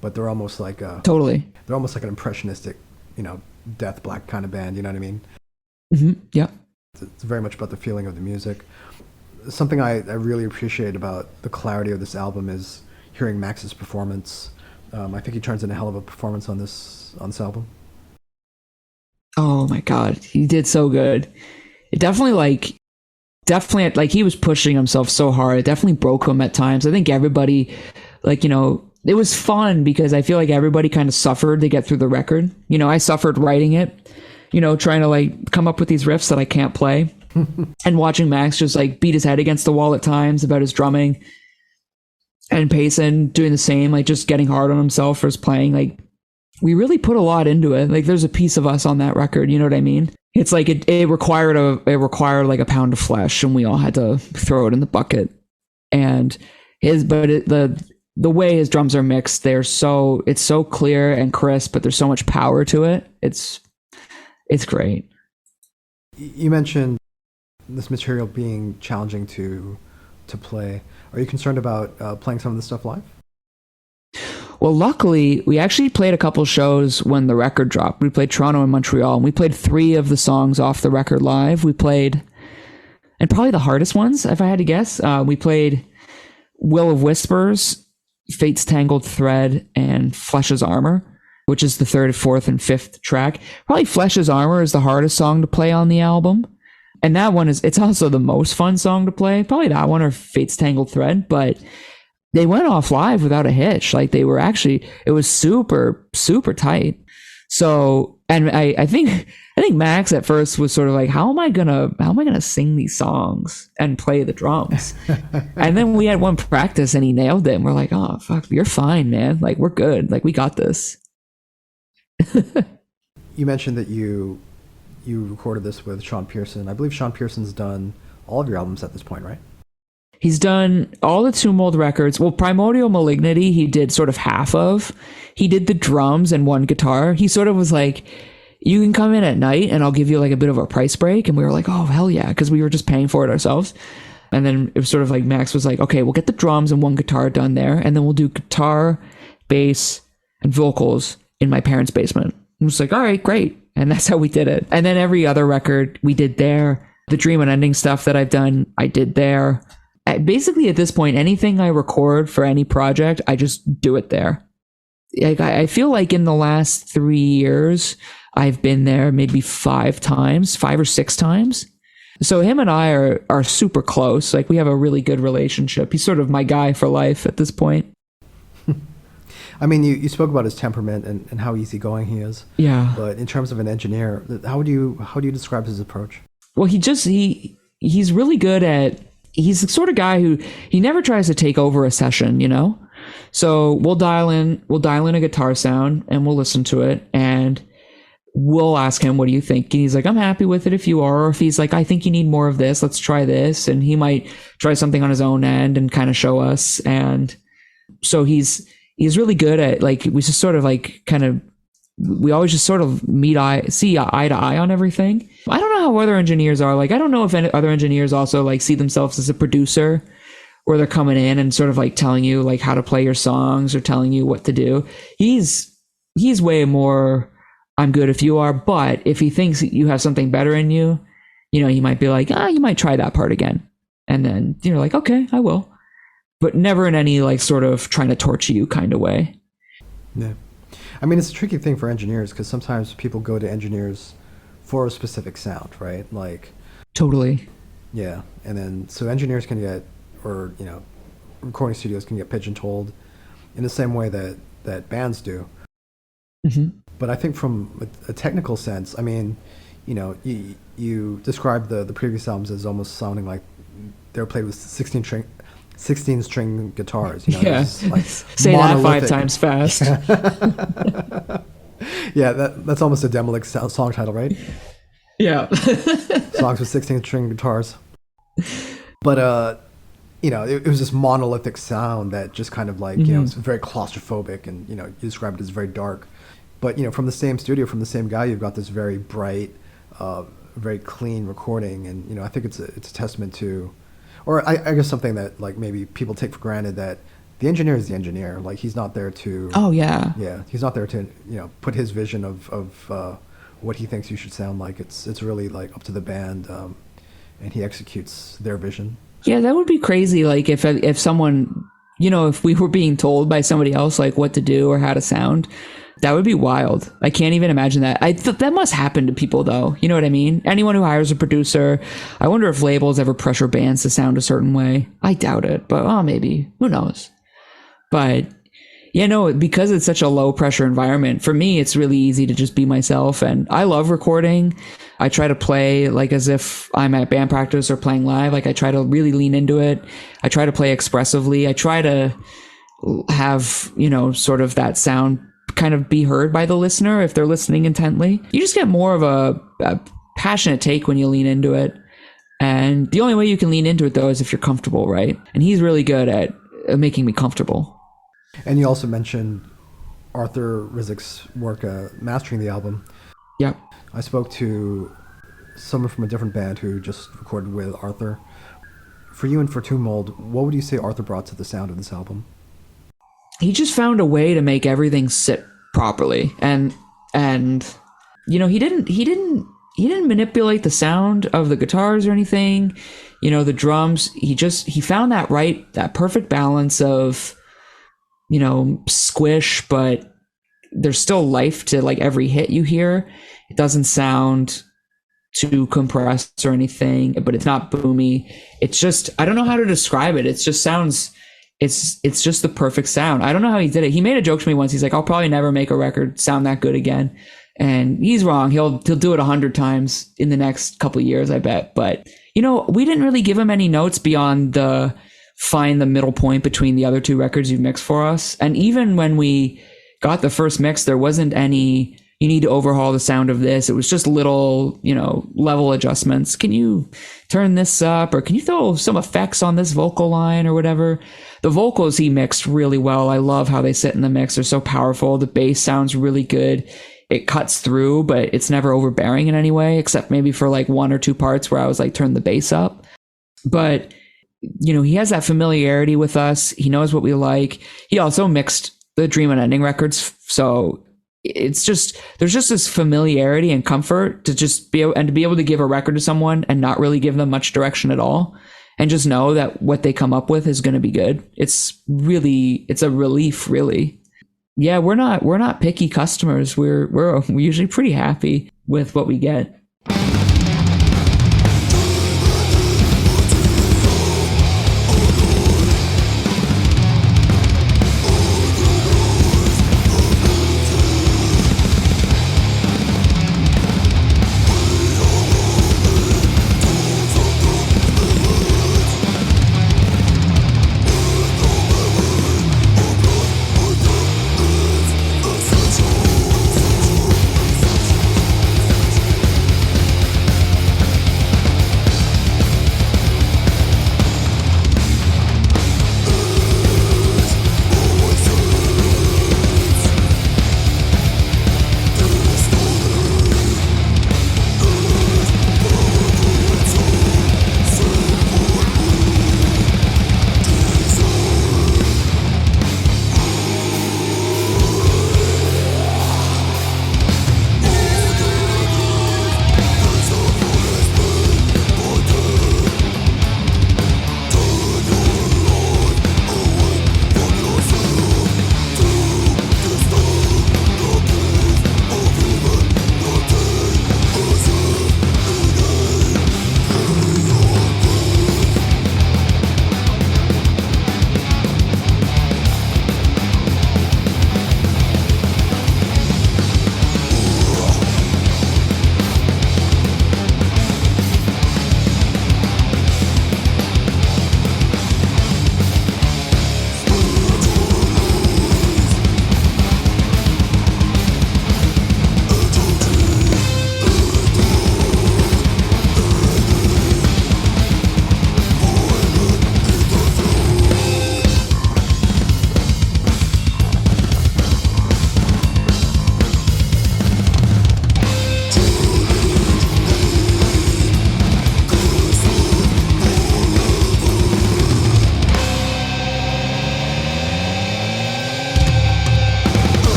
but they're almost like Totally. they're almost like an impressionistic, death black kind of band. You know what I mean? Yeah. It's very much about the feeling of the music. Something I really appreciate about the clarity of this album is hearing Max's performance. I think he turns in a hell of a performance on this album. Oh my God, he did so good. It definitely like he was pushing himself so hard. It definitely broke him at times. I think everybody, it was fun because I feel like everybody kind of suffered to get through the record. I suffered writing it, trying to like come up with these riffs that I can't play. And watching Max just like beat his head against the wall at times about his drumming, and Payson doing the same, like just getting hard on himself for his playing. Like we really put a lot into it. Like there's a piece of us on that record. You know what I mean? It's like it required like a pound of flesh, and we all had to throw it in the bucket. And the way his drums are mixed, it's so clear and crisp, but there's so much power to it. It's great. You mentioned this material being challenging to play. Are you concerned about playing some of this stuff live? Well, luckily, we actually played a couple shows when the record dropped. We played Toronto and Montreal, and we played 3 of the songs off the record live. We played, and probably the hardest ones, if I had to guess, we played Will of Whispers, Fate's Tangled Thread, and Flesh's Armor, which is the 3rd, 4th, and 5th track. Probably Flesh's Armor is the hardest song to play on the album. And that one it's also the most fun song to play. Probably that one or Fate's Tangled Thread, but they went off live without a hitch. Like it was super, super tight. So, and I think Max at first was sort of like, how am I gonna sing these songs and play the drums? And then we had one practice and he nailed it. And we're like, oh fuck, you're fine, man. Like we're good. Like we got this. You mentioned that you recorded this with Sean Pearson. I believe Sean Pearson's done all of your albums at this point, right? He's done all the Tomb Mold records. Well, Primordial Malignity, he did sort of half of. He did the drums and one guitar. He sort of was like, you can come in at night and I'll give you like a bit of a price break. And we were like, oh, hell yeah, because we were just paying for it ourselves. And then it was sort of like Max was like, okay, we'll get the drums and one guitar done there. And then we'll do guitar, bass, and vocals in my parents' basement. I was like, all right, great. And that's how we did it. And then every other record we did there. The Dream Unending stuff that I've done, I did there. Basically, at this point, anything I record for any project, I just do it there. Like, I feel like in the last 3 years, I've been there maybe 5 or 6 times. So him and I are super close. Like we have a really good relationship. He's sort of my guy for life at this point. I mean, you spoke about his temperament and how easygoing he is. Yeah. But in terms of an engineer, how do you describe his approach? Well, he's really good at. He's the sort of guy who he never tries to take over a session, So we'll dial in a guitar sound and we'll listen to it and we'll ask him, what do you think? And he's like, I'm happy with it if you are. Or if he's like, I think you need more of this, let's try this. And he might try something on his own end and kind of show us. And so he's really good at like, we just sort of like we always just sort of see eye to eye on everything. I don't know how other engineers are. Like, I don't know if any other engineers also like see themselves as a producer where they're coming in and sort of like telling you like how to play your songs or telling you what to do. He's way more, I'm good if you are, but if he thinks you have something better in you, he might be like, you might try that part again. And then you're like, okay, I will. But never in any like sort of trying to torture you kind of way. Yeah. I mean, it's a tricky thing for engineers because sometimes people go to engineers for a specific sound, right? Like, totally. Yeah. And then, so engineers can get, or, recording studios can get pigeonholed in the same way that bands do. Mm-hmm. But I think from a technical sense, I mean, you described the previous albums as almost sounding like they were played with 16-string guitars. Yeah. Like say monolithic. That 5 times fast. Yeah, that's almost a Demolic song title, right? Yeah. Songs with 16-string guitars. But it was this monolithic sound that just kind of like, it's very claustrophobic, and you described it as very dark. But from the same studio, from the same guy, you've got this very bright, a very clean recording, and I think it's a testament to, or I guess something that like maybe people take for granted, that the engineer is the engineer. Like he's not there to. Oh yeah. Yeah, he's not there to put his vision of what he thinks you should sound like. It's really like up to the band, and he executes their vision. Yeah, that would be crazy. Like if someone, if we were being told by somebody else like what to do or how to sound, that would be wild. I can't even imagine that. That must happen to people though. You know what I mean? Anyone who hires a producer, I wonder if labels ever pressure bands to sound a certain way. I doubt it, but maybe. Who knows? But yeah, no, because it's such a low pressure environment, for me, it's really easy to just be myself. And I love recording. I try to play like as if I'm at band practice or playing live. Like I try to really lean into it. I try to play expressively. I try to have, sort of that sound kind of be heard by the listener if they're listening intently. You just get more of a passionate take when you lean into it. And the only way you can lean into it though is if you're comfortable, right? And he's really good at making me comfortable. And you also mentioned Arthur Rizik's work mastering the album. Yeah. I spoke to someone from a different band who just recorded with Arthur. For you and for Tomb Mold, what would you say Arthur brought to the sound of this album? He just found a way to make everything sit properly, and he didn't manipulate the sound of the guitars or anything. The drums, he found that perfect balance of squish, but there's still life to like every hit you hear. It doesn't sound too compressed or anything, but it's not boomy. It's just, I don't know how to describe it. It just sounds, it's just the perfect sound. I don't know how he did it. He made a joke to me once. He's like, I'll probably never make a record sound that good again. And he's wrong. He'll do it 100 times in the next couple of years, I bet. But, we didn't really give him any notes beyond find the middle point between the other two records you've mixed for us. And even when we got the first mix, there wasn't any, you need to overhaul the sound of this. It was just little, level adjustments. Can you turn this up? Or can you throw some effects on this vocal line or whatever? The vocals he mixed really well. I love how they sit in the mix. They're so powerful. The bass sounds really good. It cuts through, but it's never overbearing in any way, except maybe for like one or two parts where I was like, turn the bass up. But, he has that familiarity with us. He knows what we like. He also mixed the Dream Unending records. So it's just, there's just this familiarity and comfort to just be able to give a record to someone and not really give them much direction at all. And just know that what they come up with is going to be good. It's a relief, really. Yeah, we're not picky customers. We're usually pretty happy with what we get.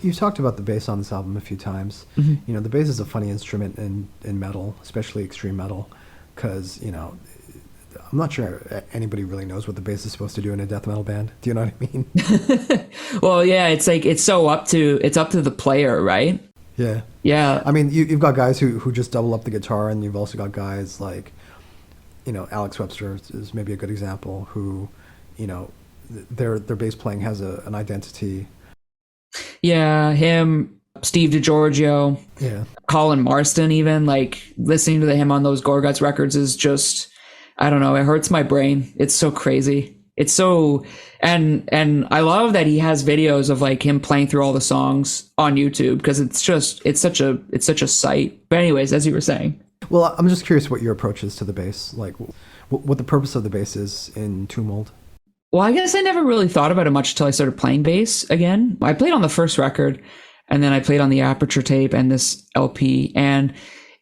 You've talked about the bass on this album a few times. Mm-hmm. You know, the bass is a funny instrument in metal, especially extreme metal, because, you know, I'm not sure anybody really knows what the bass is supposed to do in a death metal band. Do you know what I mean? Well, yeah, it's like it's up to the player, right? Yeah. Yeah. I mean, you've got guys who just double up the guitar, and you've also got guys like, you know, Alex Webster is maybe a good example, who, you know, their bass playing has an identity. Yeah, him, Steve DiGiorgio, Yeah. Colin Marston, even like listening to him on those Gorguts records is just, I don't know, it hurts my brain. It's so crazy. It's so, and I love that he has videos of like him playing through all the songs on YouTube, because it's such a sight. But anyways, as you were saying. Well, I'm just curious what your approach is to the bass, like what the purpose of the bass is in Tomb Mold. Well, I guess I never really thought about it much until I started playing bass again. I played on the first record, and then I played on the Aperture tape and this LP, and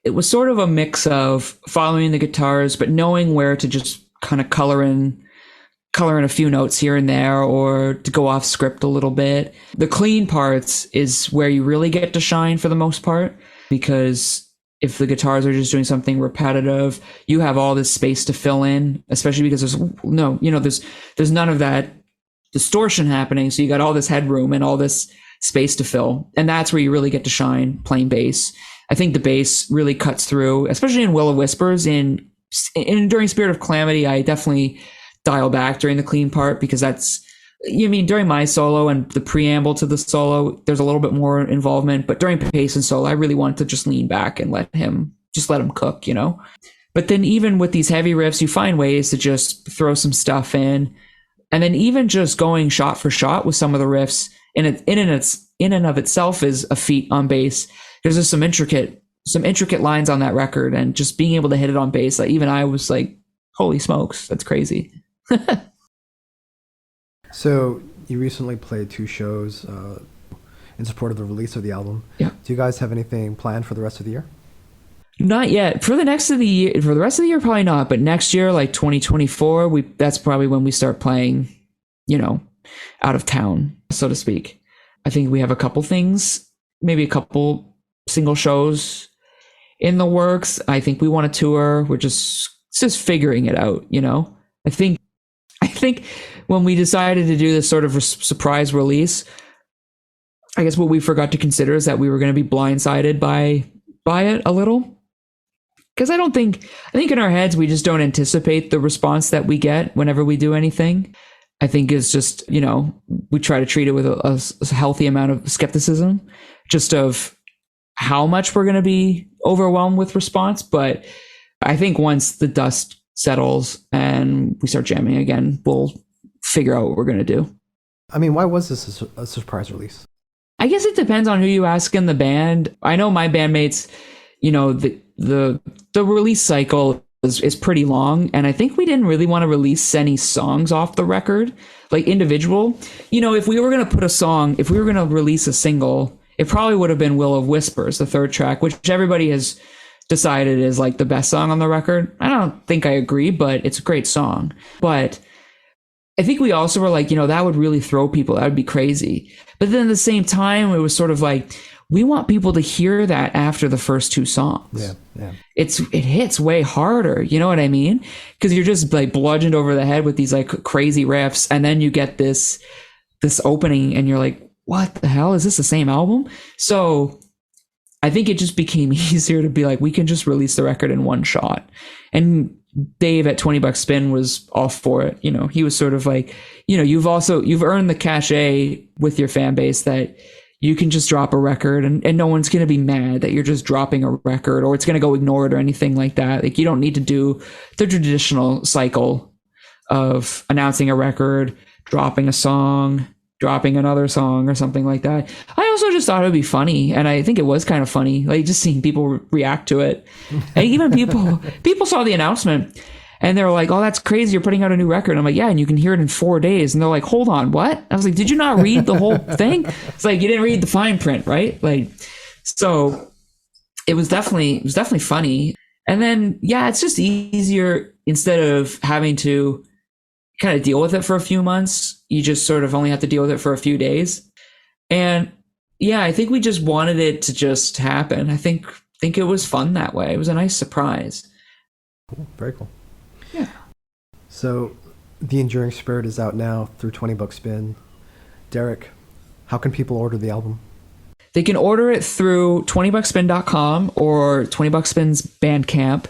it was sort of a mix of following the guitars, but knowing where to just kind of color in a few notes here and there, or to go off script a little bit. The clean parts is where you really get to shine for the most part, because if the guitars are just doing something repetitive, you have all this space to fill in, especially because there's none of that distortion happening. So you got all this headroom and all this space to fill. And that's where you really get to shine playing bass. I think the bass really cuts through, especially in Will of Whispers. In during Spirit of Calamity, I definitely dial back during the clean part, because during my solo and the preamble to the solo, there's a little bit more involvement, but during Payson solo, I really wanted to just lean back and let him cook, you know? But then even with these heavy riffs, you find ways to just throw some stuff in. And then even just going shot for shot with some of the riffs in and of itself is a feat on bass. There's just some intricate lines on that record, and just being able to hit it on bass, like even I was like, holy smokes, that's crazy. So you recently played 2 shows in support of the release of the album. Yeah. Do you guys have anything planned for the rest of the year? Not yet. For the rest of the year, probably not. But next year, like 2024, that's probably when we start playing, you know, out of town, so to speak. I think we have a couple things, maybe a couple single shows in the works. I think we want to tour. We're just figuring it out, you know. I think when we decided to do this sort of surprise release, I guess what we forgot to consider is that we were going to be blindsided by it a little. Because I think in our heads, we just don't anticipate the response that we get whenever we do anything. I think it's just, you know, we try to treat it with a healthy amount of skepticism, just of how much we're going to be overwhelmed with response. But I think once the dust settles and we start jamming again, we'll figure out what we're going to do. I mean, why was this a surprise release? I guess it depends on who you ask in the band. I know my bandmates, you know, the release cycle is pretty long, and I think we didn't really want to release any songs off the record, like individual. You know, if we were going to release a single, it probably would have been Will of Whispers, the 3rd track, which everybody has decided is like the best song on the record. I don't think I agree, but it's a great song. But I think we also were like, you know, that would really throw people. That would be crazy. But then at the same time, it was sort of like, we want people to hear that after the first 2 songs. Yeah. It hits way harder. You know what I mean? Because you're just like bludgeoned over the head with these like crazy riffs, and then you get this opening, and you're like, what the hell? Is this the same album? So I think it just became easier to be like, we can just release the record in one shot. And Dave at $20 Spin was all for it. You know, he was sort of like, you know, you've earned the cachet with your fan base that you can just drop a record, and no one's going to be mad that you're just dropping a record, or it's going to go ignored or anything like that. Like, you don't need to do the traditional cycle of announcing a record, dropping a song, dropping another song, or something like that. I also just thought it would be funny, and I think it was kind of funny, like just seeing people react to it. And even people saw the announcement, and they were like, oh, that's crazy, you're putting out a new record. And I'm like, yeah, and you can hear it in 4 days. And they're like, hold on, what? I was like, did you not read the whole thing? It's like, you didn't read the fine print, right? Like, so it was definitely funny. And then, yeah, it's just easier, instead of having to kind of deal with it for a few months, you just sort of only have to deal with it for a few days. And Yeah, I think we just wanted it to just happen. I think it was fun that way. It was a nice surprise. Cool. Very cool. Yeah. So The Enduring Spirit is out now through 20 Buck Spin. Derrick, how can people order the album? They can order it through 20buckspin.com or 20 Buck Spin's Bandcamp.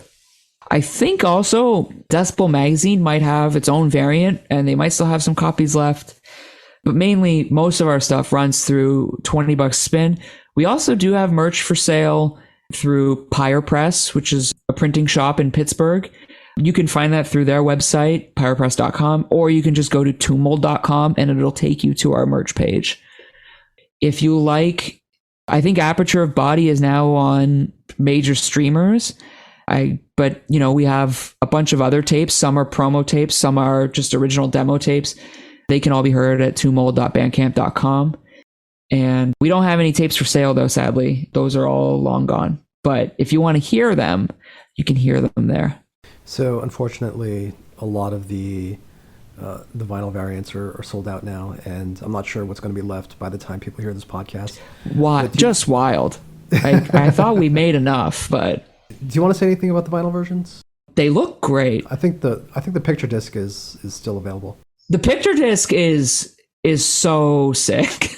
I think also Decibel Magazine might have its own variant, and they might still have some copies left. But mainly, most of our stuff runs through 20 Bucks Spin. We also do have merch for sale through Pyre Press, which is a printing shop in Pittsburgh. You can find that through their website, pyrepress.com, or you can just go to tombmold.com and it'll take you to our merch page. If you like, I think Aperture of Body is now on major streamers. But we have a bunch of other tapes. Some are promo tapes, some are just original demo tapes. They can all be heard at tombmold.bandcamp.com. And we don't have any tapes for sale, though, sadly. Those are all long gone. But if you want to hear them, you can hear them there. So, unfortunately, a lot of the vinyl variants are sold out now, and I'm not sure what's going to be left by the time people hear this podcast. Why? Just wild. I thought we made enough, but... Do you want to say anything about the vinyl versions? They look great. I think the picture disc is still available. The picture disc is so sick.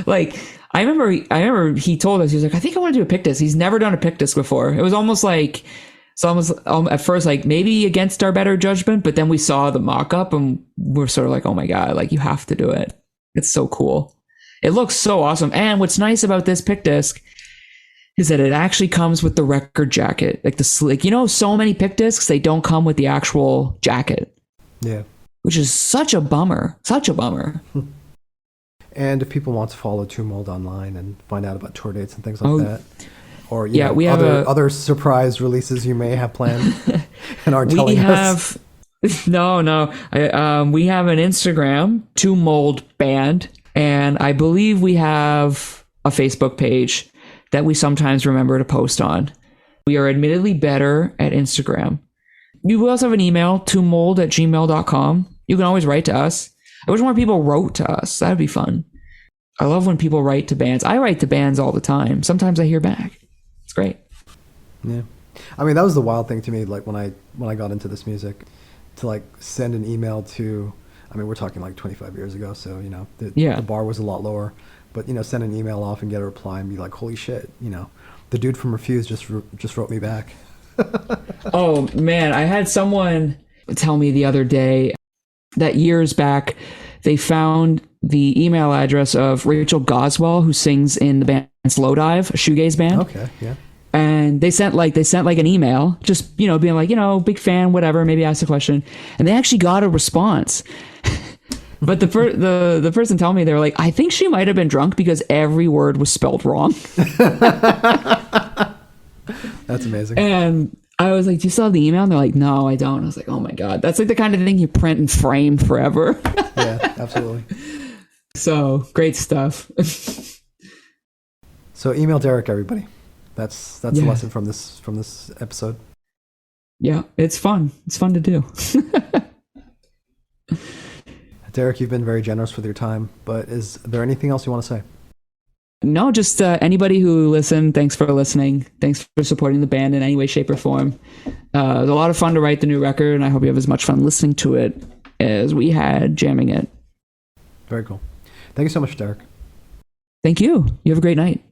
Like, I remember he told us, he was like, I think I want to do a pick disc. He's never done a pick disc before. It was almost like, at first, like, maybe against our better judgment, but then we saw the mock-up and we're sort of like, oh my God, like, you have to do it. It's so cool. It looks so awesome. And what's nice about this pick disc is that it actually comes with the record jacket. Like so many pick discs, they don't come with the actual jacket. Yeah. Which is such a bummer. Such a bummer. And if people want to follow Tomb Mold online and find out about tour dates and things like that, or we have other surprise releases you may have planned and aren't telling us. No. We have an Instagram, Tomb Mold Band, and I believe we have a Facebook page that we sometimes remember to post on. We are admittedly better at Instagram. We also have an email, tombmold@gmail.com. You can always write to us. I wish more people wrote to us. That'd be fun. I love when people write to bands. I write to bands all the time. Sometimes I hear back. It's great. Yeah. I mean, that was the wild thing to me, like when I got into this music, to like send an email to, I mean, we're talking like 25 years ago, so, the bar was a lot lower. But, send an email off and get a reply and be like, holy shit, the dude from Refuse just wrote me back. Oh, man, I had someone tell me the other day that years back, they found the email address of Rachel Goswell, who sings in the band Slowdive, a shoegaze band. Okay, yeah. And they sent an email, just, being like, big fan, whatever, maybe ask a question. And they actually got a response. But the person told me, they were like, I think she might have been drunk because every word was spelled wrong. That's amazing. And I was like, do you still have the email? And they're like, no, I don't. I was like, oh my God. That's like the kind of thing you print and frame forever. Yeah, absolutely. So great stuff. So email Derrick, everybody. That's the lesson from this episode. Yeah, it's fun. It's fun to do. Derrick, you've been very generous with your time, but is there anything else you want to say? No, just anybody who listened, thanks for listening. Thanks for supporting the band in any way, shape, or form. It was a lot of fun to write the new record, and I hope you have as much fun listening to it as we had jamming it. Very cool. Thank you so much, Derrick. Thank you. You have a great night.